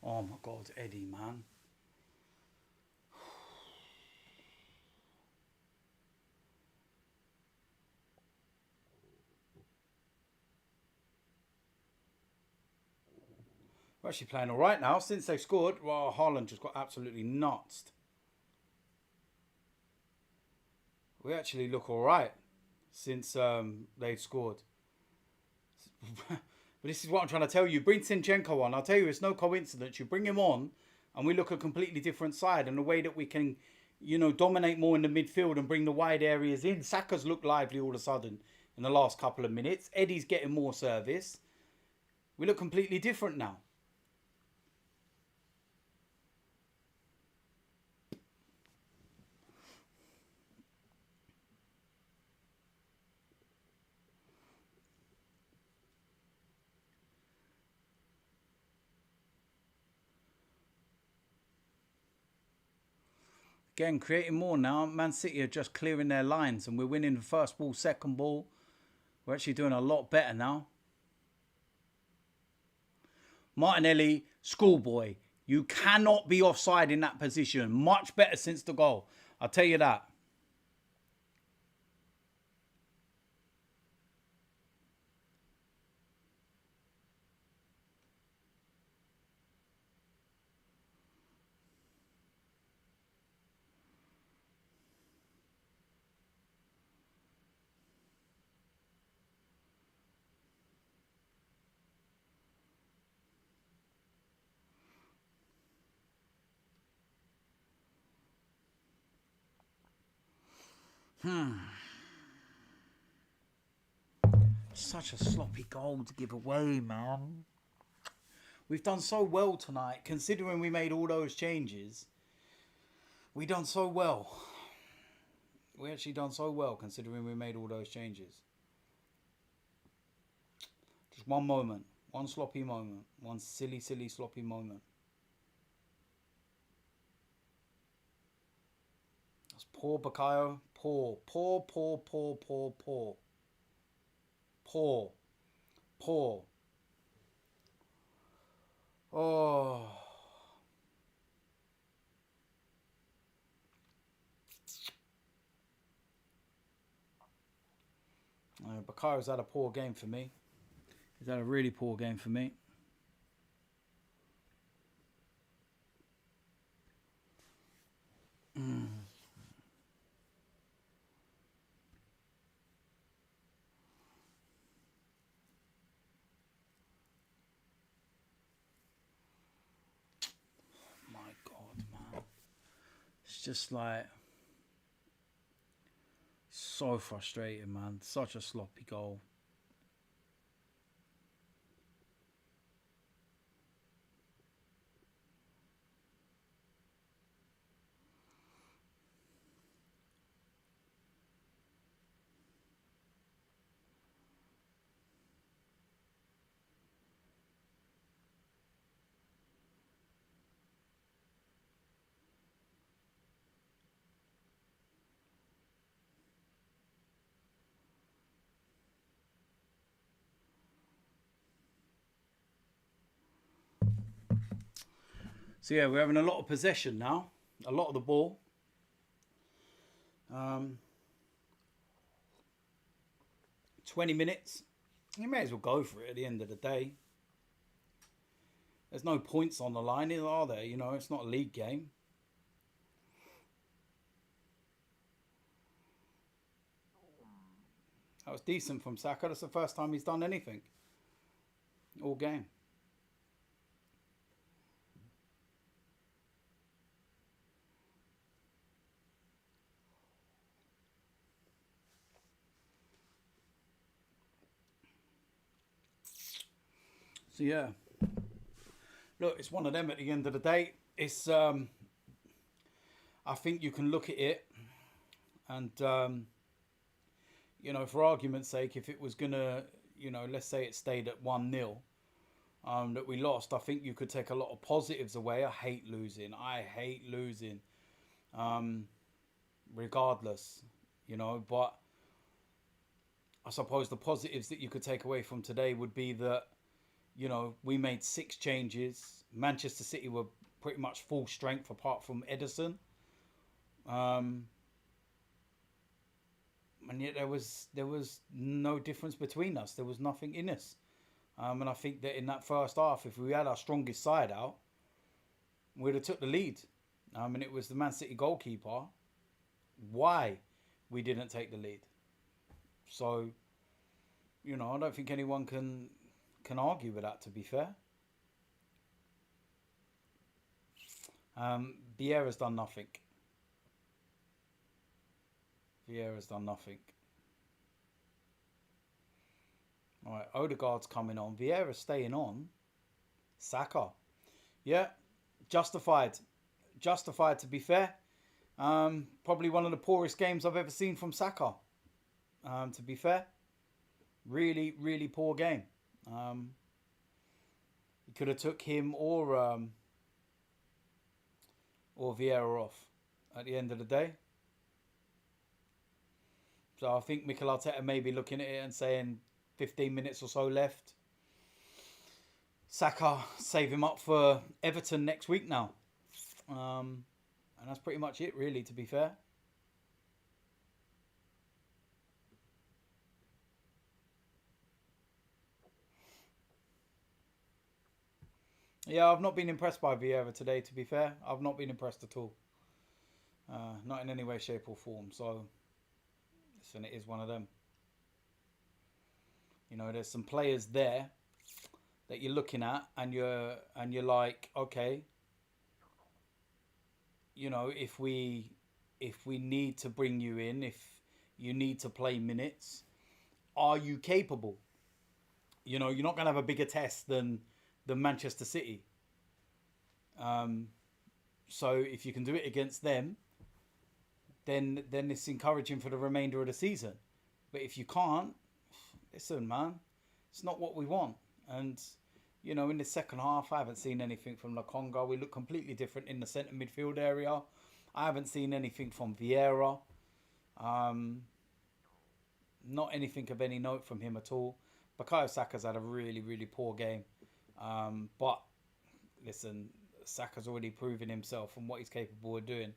Oh my God, Eddie, man. We're actually playing all right now. Since they scored, well, Haaland just got absolutely nuts. We actually look all right since they've scored. But this is what I'm trying to tell you. Bring Zinchenko on. I'll tell you, it's no coincidence. You bring him on, and we look a completely different side. And the way that we can, dominate more in the midfield and bring the wide areas in. Saka's looked lively all of a sudden in the last couple of minutes. Eddie's getting more service. We look completely different now. Again, creating more now. Man City are just clearing their lines and we're winning the first ball, second ball. We're actually doing a lot better now. Martinelli, schoolboy. You cannot be offside in that position. Much better since the goal. I'll tell you that. Such a sloppy goal to give away, man. We've done so well tonight, considering we made all those changes. We done so well. We actually done so well, considering we made all those changes. Just one moment. One sloppy moment. One silly, silly, sloppy moment. That's poor, Bakayo. Poor. Poor, poor, poor, poor, poor. Poor. Poor. Oh. Bakayo's had a poor game for me. He's had a really poor game for me. My God, man. It's just like so frustrating, man. Such a sloppy goal. So yeah, we're having a lot of possession now. A lot of the ball. 20 minutes. You may as well go for it at the end of the day. There's no points on the line, are there? It's not a league game. That was decent from Saka. That's the first time he's done anything all game. So yeah, look, it's one of them at the end of the day. It's I think you can look at it and for argument's sake, if it was gonna let's say it stayed at 1-0, that we lost, I think you could take a lot of positives away. I hate losing. Um, Regardless, but I suppose the positives that you could take away from today would be that, we made 6 changes. Manchester City were pretty much full strength apart from Edison. Um, and yet there was no difference between us. There was nothing in us. And I think that in that first half, if we had our strongest side out, we'd have took the lead. And it was the Man City goalkeeper why we didn't take the lead. So, I don't think anyone can argue with that, to be fair. Vieira's done nothing. All right, Odegaard's coming on. Vieira's staying on. Saka. Yeah, justified. Justified, to be fair. Probably one of the poorest games I've ever seen from Saka. To be fair. Really, really poor game. You could have took him or Vieira off at the end of the day. So I think Mikel Arteta may be looking at it and saying 15 minutes or so left. Saka, save him up for Everton next week now. And that's pretty much it, really, to be fair. Yeah, I've not been impressed by Vieira today, to be fair. I've not been impressed at all. Not in any way, shape or form. So, listen, it is one of them. There's some players there that you're looking at and you're like, okay, if we need to bring you in, if you need to play minutes, are you capable? You're not going to have a bigger test than Manchester City. So if you can do it against them, then it's encouraging for the remainder of the season. But if you can't, listen, man, it's not what we want. And, in the second half, I haven't seen anything from Lokonga. We look completely different in the centre midfield area. I haven't seen anything from Vieira. Not anything of any note from him at all. Bukayo Saka's had a really, really poor game. But, listen, Saka's already proven himself and what he's capable of doing.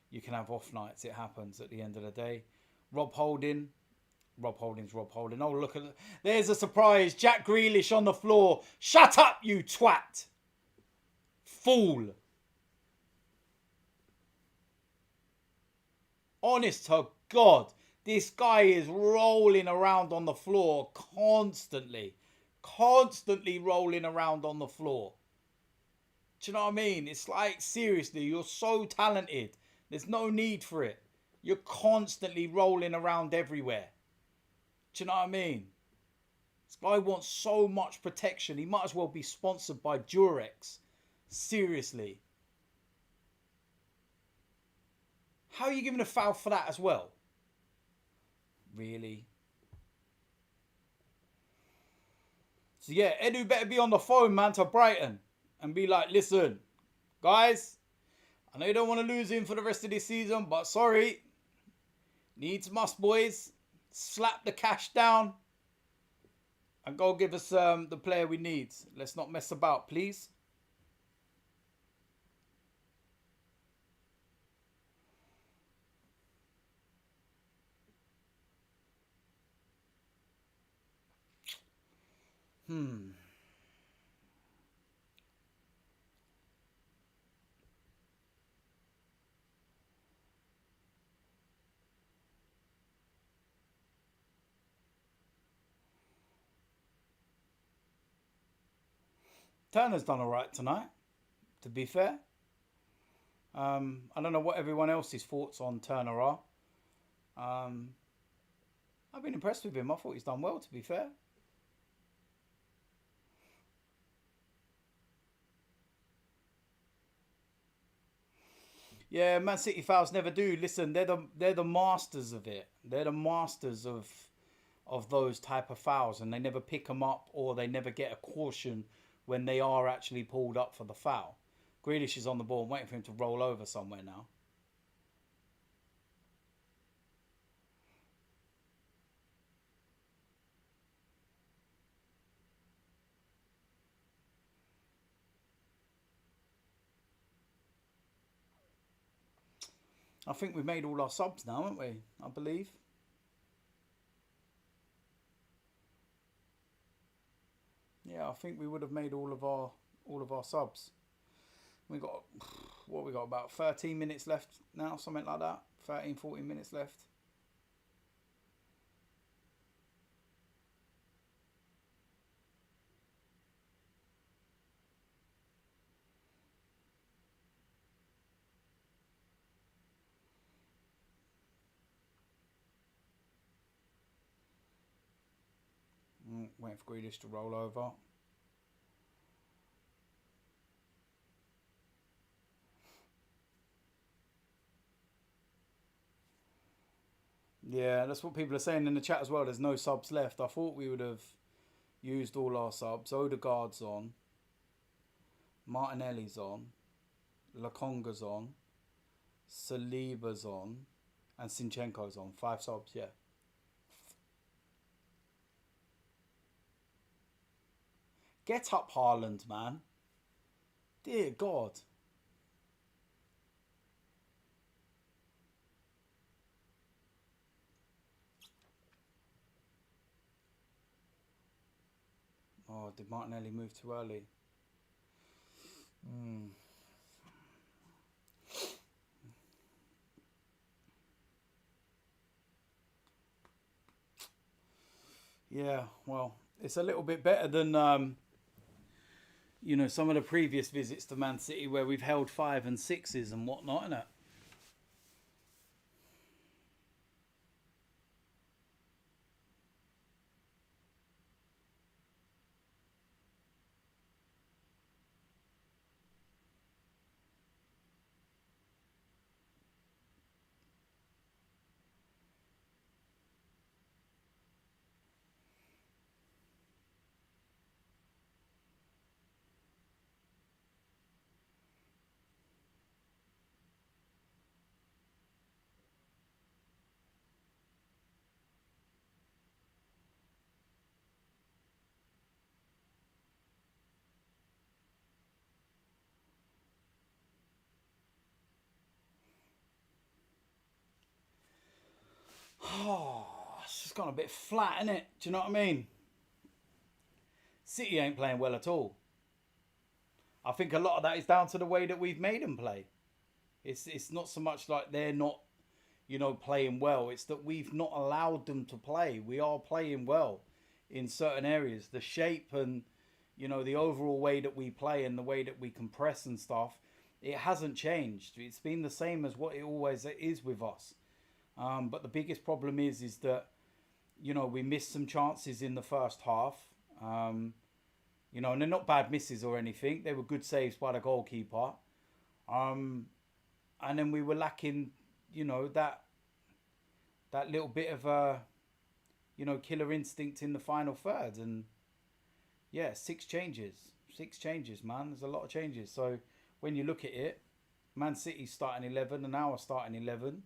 You can have off nights. It happens at the end of the day. Rob Holding's Rob Holding. Oh, look at it. There's a surprise. Jack Grealish on the floor. Shut up, you twat. Fool. Honest to God, this guy is rolling around on the floor constantly. Constantly rolling around on the floor. Do you know what I mean? It's like, seriously, you're so talented. There's no need for it. You're constantly rolling around everywhere. Do you know what I mean? This guy wants so much protection. He might as well be sponsored by Durex. Seriously. How are you giving a foul for that as well? Really? So yeah, Edu better be on the phone, man, to Brighton. And be like, listen, guys, I know you don't want to lose him for the rest of this season, but sorry. Needs must, boys. Slap the cash down. And go give us the player we need. Let's not mess about, please. Turner's done all right tonight, to be fair. I don't know what everyone else's thoughts on Turner are. I've been impressed with him. I thought he's done well, to be fair. Yeah, Man City fouls never do. Listen, they're the masters of it. They're the masters of of those type of fouls, and they never pick them up or they never get a caution when they are actually pulled up for the foul. Grealish is on the ball and waiting for him to roll over somewhere now. I think we've made all our subs now, haven't we? I believe. Yeah, I think we would have made all of our subs. We got what we got about 13 minutes left now, something like that. 13, 14 minutes left. Waiting for Grealish to roll over. Yeah, that's what people are saying in the chat as well. There's no subs left. I thought we would have used all our subs. Odegaard's on. Martinelli's on. Lakonga's on. Saliba's on. And Sinchenko's on. 5 subs, yeah. Get up, Haaland, man. Dear God. Oh, did Martinelli move too early? Yeah, well, it's a little bit better than some of the previous visits to Man City where we've held 5 and 6s and whatnot, isn't it? Oh, it's just gone a bit flat, isn't it? Do you know what I mean? City ain't playing well at all. I think a lot of that is down to the way that we've made them play. It's not so much like they're not, playing well. It's that we've not allowed them to play. We are playing well in certain areas. The shape and, the overall way that we play and the way that we compress and stuff, it hasn't changed. It's been the same as what it always is with us. But the biggest problem is that, we missed some chances in the first half. And they're not bad misses or anything. They were good saves by the goalkeeper. And then we were lacking, that little bit of a, killer instinct in the final third. And yeah, 6 changes. 6 changes, man. There's a lot of changes. So when you look at it, Man City's starting 11 and our starting 11.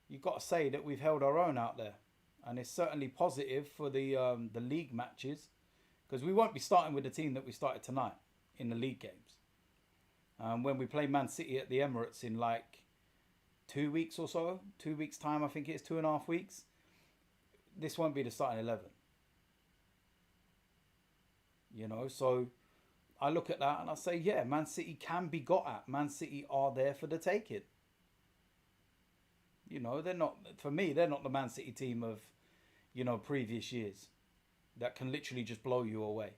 You've got to say that we've held our own out there. And it's certainly positive for the league matches. Because we won't be starting with the team that we started tonight in the league games. When we play Man City at the Emirates in like 2 weeks or so, 2 weeks time, I think it's 2.5 weeks. This won't be the starting 11. So I look at that and I say, yeah, Man City can be got at. Man City are there for the taking. They're not, for me, they're not the Man City team of, previous years that can literally just blow you away.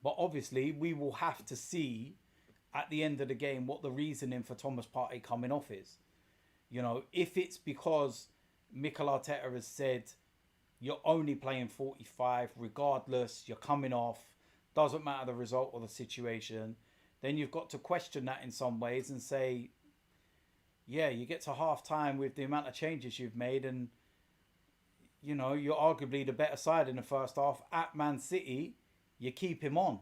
But obviously, we will have to see at the end of the game what the reasoning for Thomas Partey coming off is. If it's because Mikel Arteta has said, you're only playing 45 regardless, you're coming off, doesn't matter the result or the situation, then you've got to question that in some ways and say, yeah, you get to half time with the amount of changes you've made, and you're arguably the better side in the first half at Man City. You keep him on,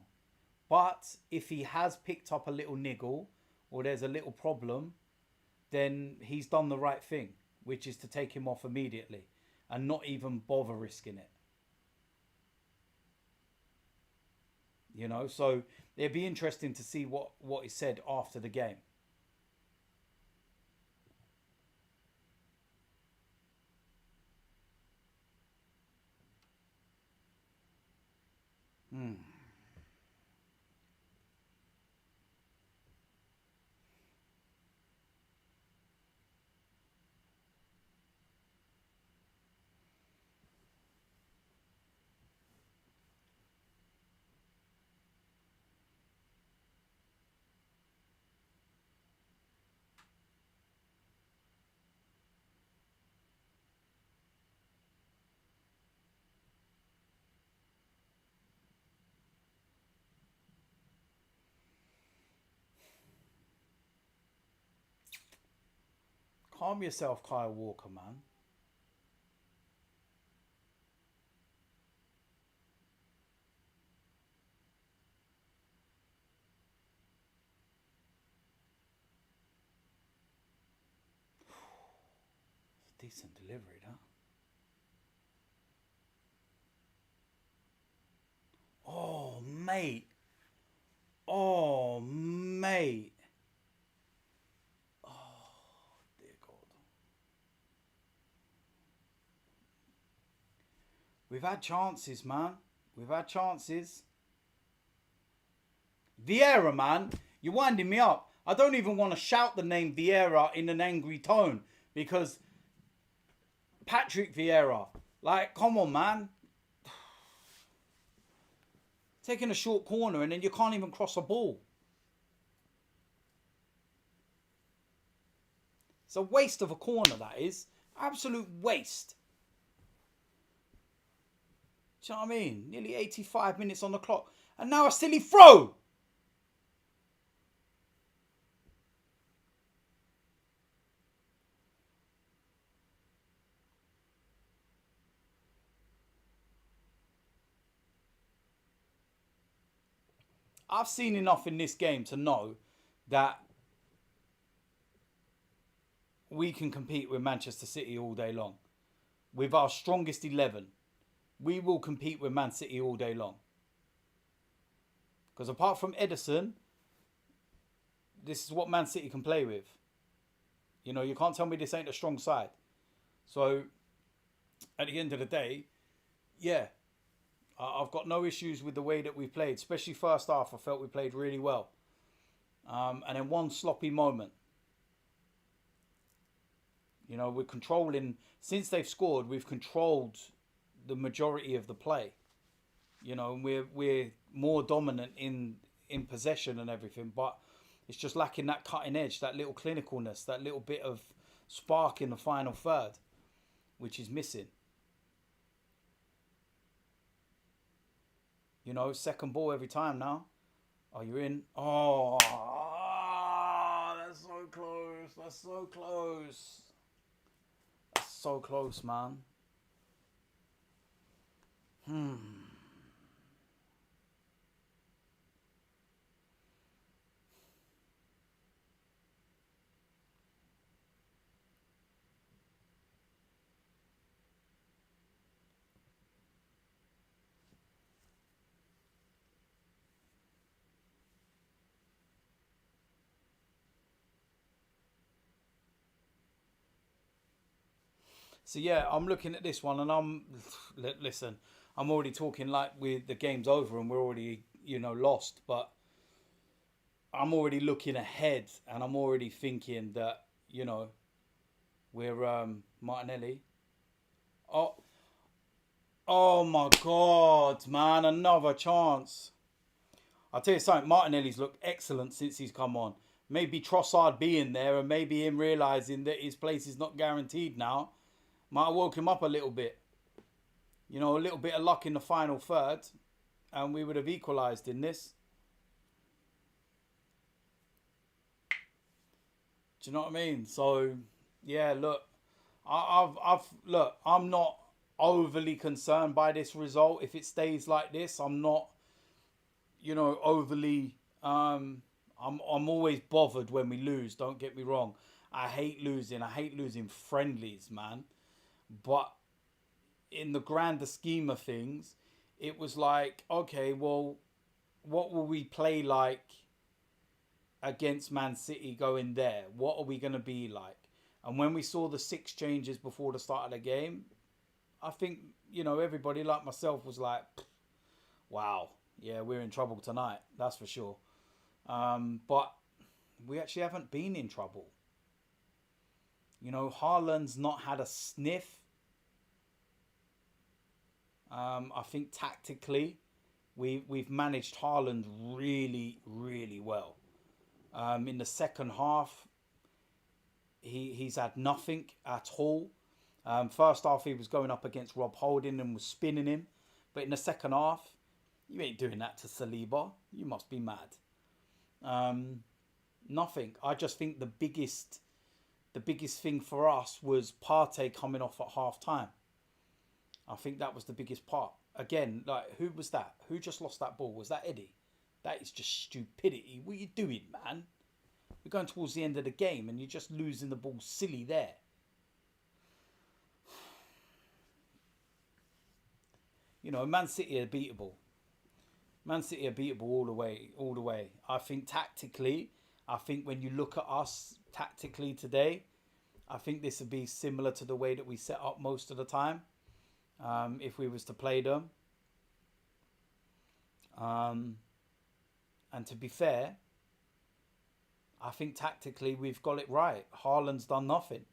but if he has picked up a little niggle or there's a little problem, then he's done the right thing, which is to take him off immediately and not even bother risking it. So it'd be interesting to see what is said after the game. Hmm. Calm yourself, Kyle Walker, man. Decent delivery, that. Oh, mate. Oh, mate. Oh, dear God. We've had chances, man. We've had chances. Vieira, man. You're winding me up. I don't even want to shout the name Vieira in an angry tone because Patrick Vieira. Like, come on, man. Taking a short corner and then you can't even cross a ball. It's a waste of a corner, that is. Absolute waste. Do you know what I mean? Nearly 85 minutes on the clock. And now a silly throw. I've seen enough in this game to know that we can compete with Manchester City all day long. With our strongest 11, we will compete with Man City all day long. Because apart from Edison, this is what Man City can play with. You can't tell me this ain't a strong side. So, at the end of the day, yeah, I've got no issues with the way that we played. Especially first half, I felt we played really well. And then one sloppy moment. We're controlling. Since they've scored, we've controlled the majority of the play. And we're more dominant in possession and everything, but it's just lacking that cutting edge, that little clinicalness, that little bit of spark in the final third, which is missing. Second ball every time now. Oh, you're in. Oh, that's so close. That's so close. That's so close, man. So yeah, I'm looking at this one, and listen. I'm already talking like the game's over and we're already lost, but I'm already looking ahead, and I'm already thinking that we're Martinelli. Oh, oh my God, man! Another chance. I'll tell you something. Martinelli's looked excellent since he's come on. Maybe Trossard being there, and maybe him realising that his place is not guaranteed now, might have woke him up a little bit. A little bit of luck in the final third, and we would have equalised in this. Do you know what I mean? So, yeah, look, look, I'm not overly concerned by this result. If it stays like this, I'm not, overly. I'm always bothered when we lose. Don't get me wrong. I hate losing. I hate losing friendlies, man. But in the grander scheme of things, it was like, okay, well, what will we play like against Man City going there? What are we going to be like? And when we saw the six changes before the start of the game, I think, everybody like myself was like, wow, yeah, we're in trouble tonight. That's for sure. But we actually haven't been in trouble. Haaland's not had a sniff. I think tactically, we've managed Haaland really, really well. In the second half, he's had nothing at all. First half, he was going up against Rob Holding and was spinning him. But in the second half, you ain't doing that to Saliba. You must be mad. Nothing. I just think the biggest thing for us was Partey coming off at half time. I think that was the biggest part. Again, like, who was that? Who just lost that ball? Was that Eddie? That is just stupidity. What are you doing, man? We're going towards the end of the game and you're just losing the ball silly there. Man City are beatable. Man City are beatable all the way. I think tactically, when you look at us tactically today, I think this would be similar to the way that we set up most of the time. If we was to play them. And to be fair, I think tactically we've got it right. Haaland's done nothing.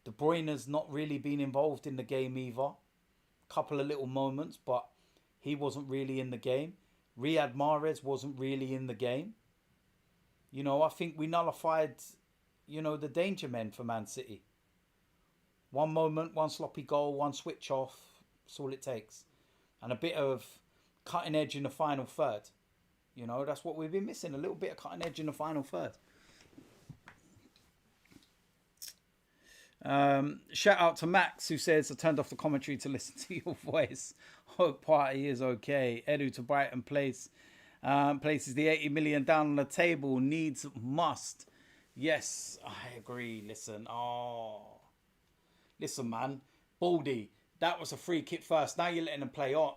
De Bruyne's not really been involved in the game either. Couple of little moments, but he wasn't really in the game. Riyad Mahrez wasn't really in the game. I think we nullified, the danger men for Man City. One moment, one sloppy goal, one switch off. That's all it takes. And a bit of cutting edge in the final third. That's what we've been missing. A little bit of cutting edge in the final third. Shout out to Max, who says, I turned off the commentary to listen to your voice. Hope party is okay. Edu to Brighton places the 80 million down on the table. Needs must. Yes, I agree. Listen, man. Baldy, that was a free kick first. Now you're letting them play on.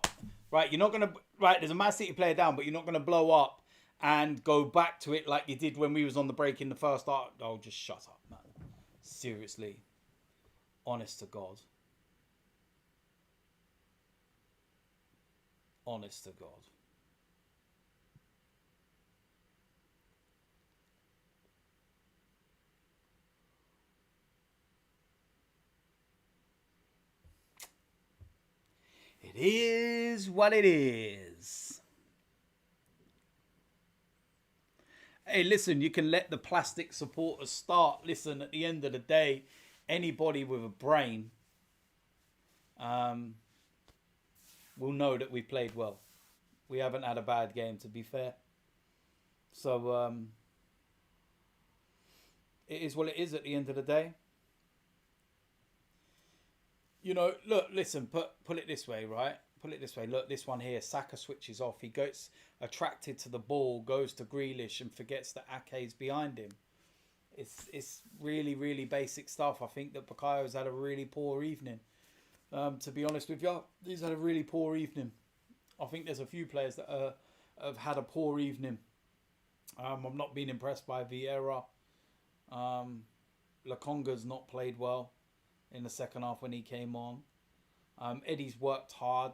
Right, you're not going to... Right, there's a Man City player down, but you're not going to blow up and go back to it like you did when we was on the break in the first half. Oh, just shut up, man. Seriously. Honest to God. Honest to God. It is what it is. Hey, listen, you can let the plastic supporters start. Listen, at the end of the day, anybody with a brain will know that we played well. We haven't had a bad game, to be fair. So, it is what it is at the end of the day. Look, listen, put it this way, right? Put it this way. Look, this one here, Saka switches off. He gets attracted to the ball, goes to Grealish and forgets that Ake's behind him. It's really, really basic stuff. I think that Bakayo's had a really poor evening. To be honest with you, he's had a really poor evening. I think there's a few players that have had a poor evening. I'm not being impressed by Vieira. Lakonga's not played well in the second half when he came on. Eddie's worked hard,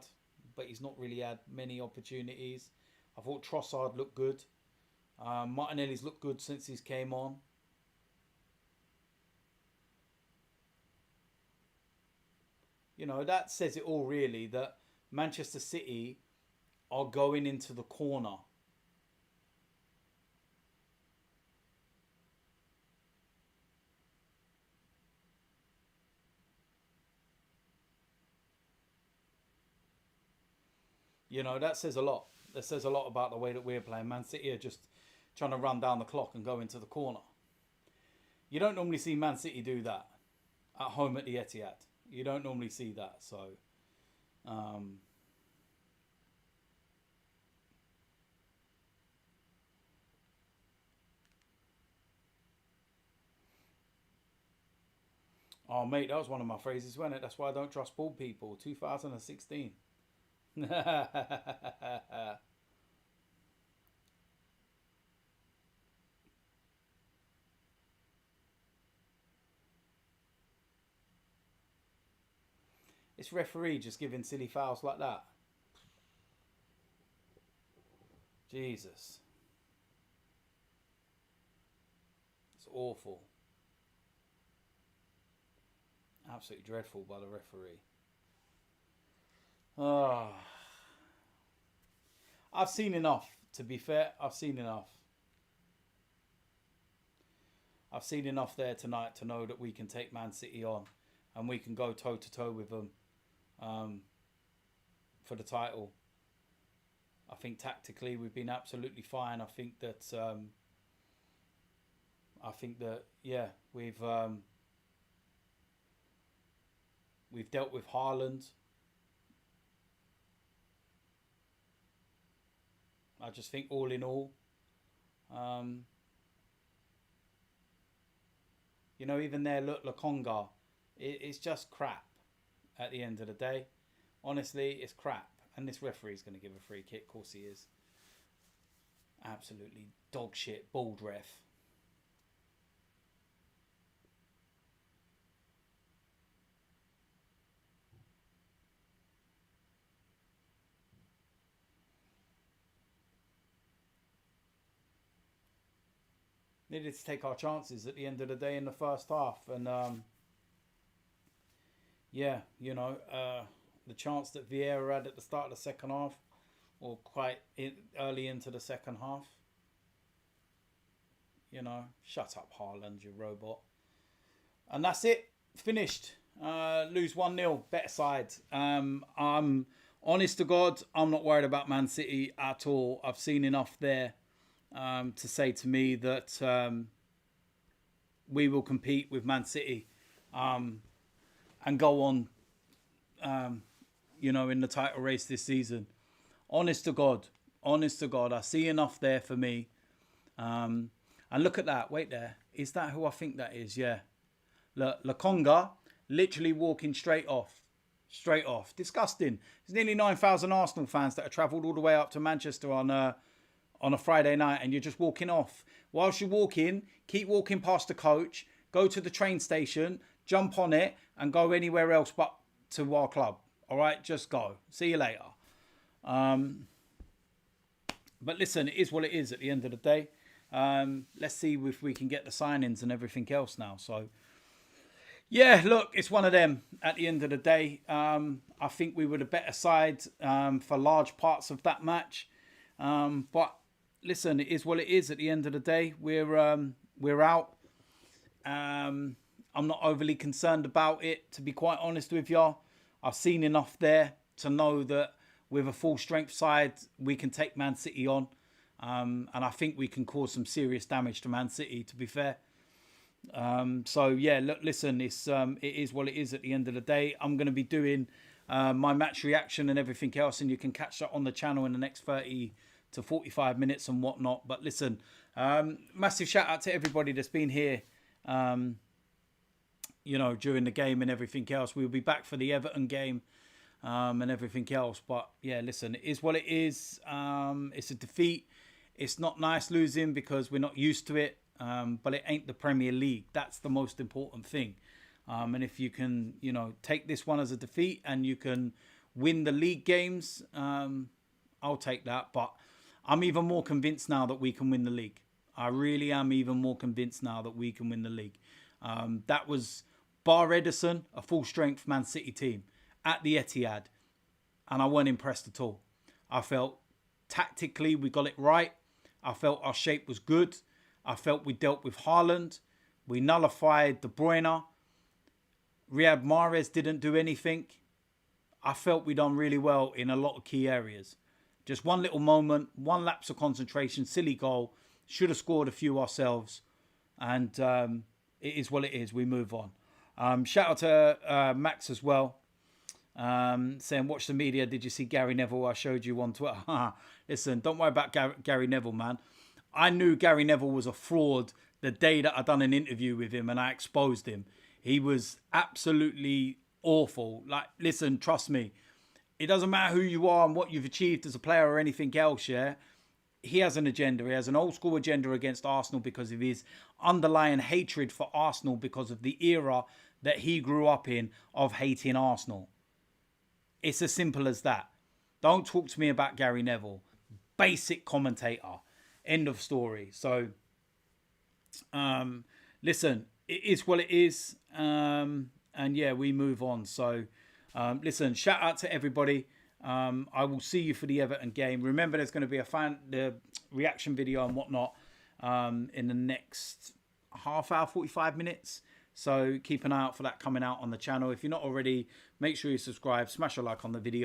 but he's not really had many opportunities. I thought Trossard looked good. Martinelli's looked good since he's came on. That says it all really, that Manchester City are going into the corner. That says a lot. That says a lot about the way that we're playing. Man City are just trying to run down the clock and go into the corner. You don't normally see Man City do that at home at the Etihad. You don't normally see that. So, um, oh, mate, that was one of my phrases, wasn't it? That's why I don't trust bald people. 2016. This referee just giving silly fouls like that. Jesus. It's awful. Absolutely dreadful by the referee. Oh. I've seen enough, to be fair. I've seen enough. I've seen enough there tonight to know that we can take Man City on and we can go toe to toe with them for the title. I think tactically we've been absolutely fine. I think that yeah, we've dealt with Haaland. I just think all in all, you know, even there, look, Lakonga, it's just crap at the end of the day. Honestly, it's crap. And this referee's going to give a free kick. Of course he is. Absolutely dog shit, bald ref. Needed to take our chances at the end of the day in the first half. And yeah, you know, the chance that Vieira had at the start of the second half, or quite early into the second half. You know, shut up, Haaland, you robot. And that's it. Finished. Lose 1-0. Better side. I'm honest to God, I'm not worried about Man City at all. I've seen enough there to say to me that we will compete with Man City and go on, you know, in the title race this season. Honest to God, I see enough there for me. And look at that. Wait there. Is that who I think that is? Yeah. Look, Lakonga literally walking straight off. Straight off. Disgusting. There's nearly 9,000 Arsenal fans that have travelled all the way up to Manchester on a Friday night, and you're just walking off. Whilst you're walking, keep walking past the coach, go to the train station, jump on it, and go anywhere else but to our club. All right? Just go. See you later. But listen, it is what it is at the end of the day. Let's see if we can get the signings and everything else now. So, yeah, look, it's one of them at the end of the day. I think we were the better side for large parts of that match. But listen, it is what it is at the end of the day. We're out. I'm not overly concerned about it, to be quite honest with you. I've seen enough there to know that with a full strength side, we can take Man City on. And I think we can cause some serious damage to Man City, to be fair. So, yeah, look, listen, it is what it is at the end of the day. I'm going to be doing my match reaction and everything else, and you can catch that on the channel in the next 30 to 45 minutes and whatnot. But listen, massive shout out to everybody that's been here, you know, during the game and everything else. We'll be back for the Everton game. And everything else. But yeah, listen, it is what it is. It's a defeat. It's not nice losing because we're not used to it. But it ain't the Premier League. That's the most important thing. And if you can, you know, take this one as a defeat and you can win the league games, I'll take that. But I'm even more convinced now that we can win the league. I really am even more convinced now that we can win the league. That was, bar Edison, a full strength Man City team at the Etihad, and I weren't impressed at all. I felt tactically we got it right. I felt our shape was good. I felt we dealt with Haaland. We nullified De Bruyne. Riyad Mahrez didn't do anything. I felt we done really well in a lot of key areas. Just one little moment, one lapse of concentration, silly goal. Should have scored a few ourselves. And it is what it is. We move on. Shout out to Max as well. Saying, watch the media. Did you see Gary Neville? I showed you on Twitter. Listen, don't worry about Gary Neville, man. I knew Gary Neville was a fraud the day that I done an interview with him and I exposed him. He was absolutely awful. Like, listen, trust me. It doesn't matter who you are and what you've achieved as a player or anything else, yeah? He has an agenda. He has an old school agenda against Arsenal because of his underlying hatred for Arsenal because of the era that he grew up in of hating Arsenal. It's as simple as that. Don't talk to me about Gary Neville. Basic commentator. End of story. So, listen, it is what it is. And yeah, we move on. So, listen, shout out to everybody. I will see you for the Everton game. Remember, there's going to be the reaction video and whatnot in the next half hour, 45 minutes. So keep an eye out for that coming out on the channel. If you're not already, make sure you subscribe, smash a like on the video.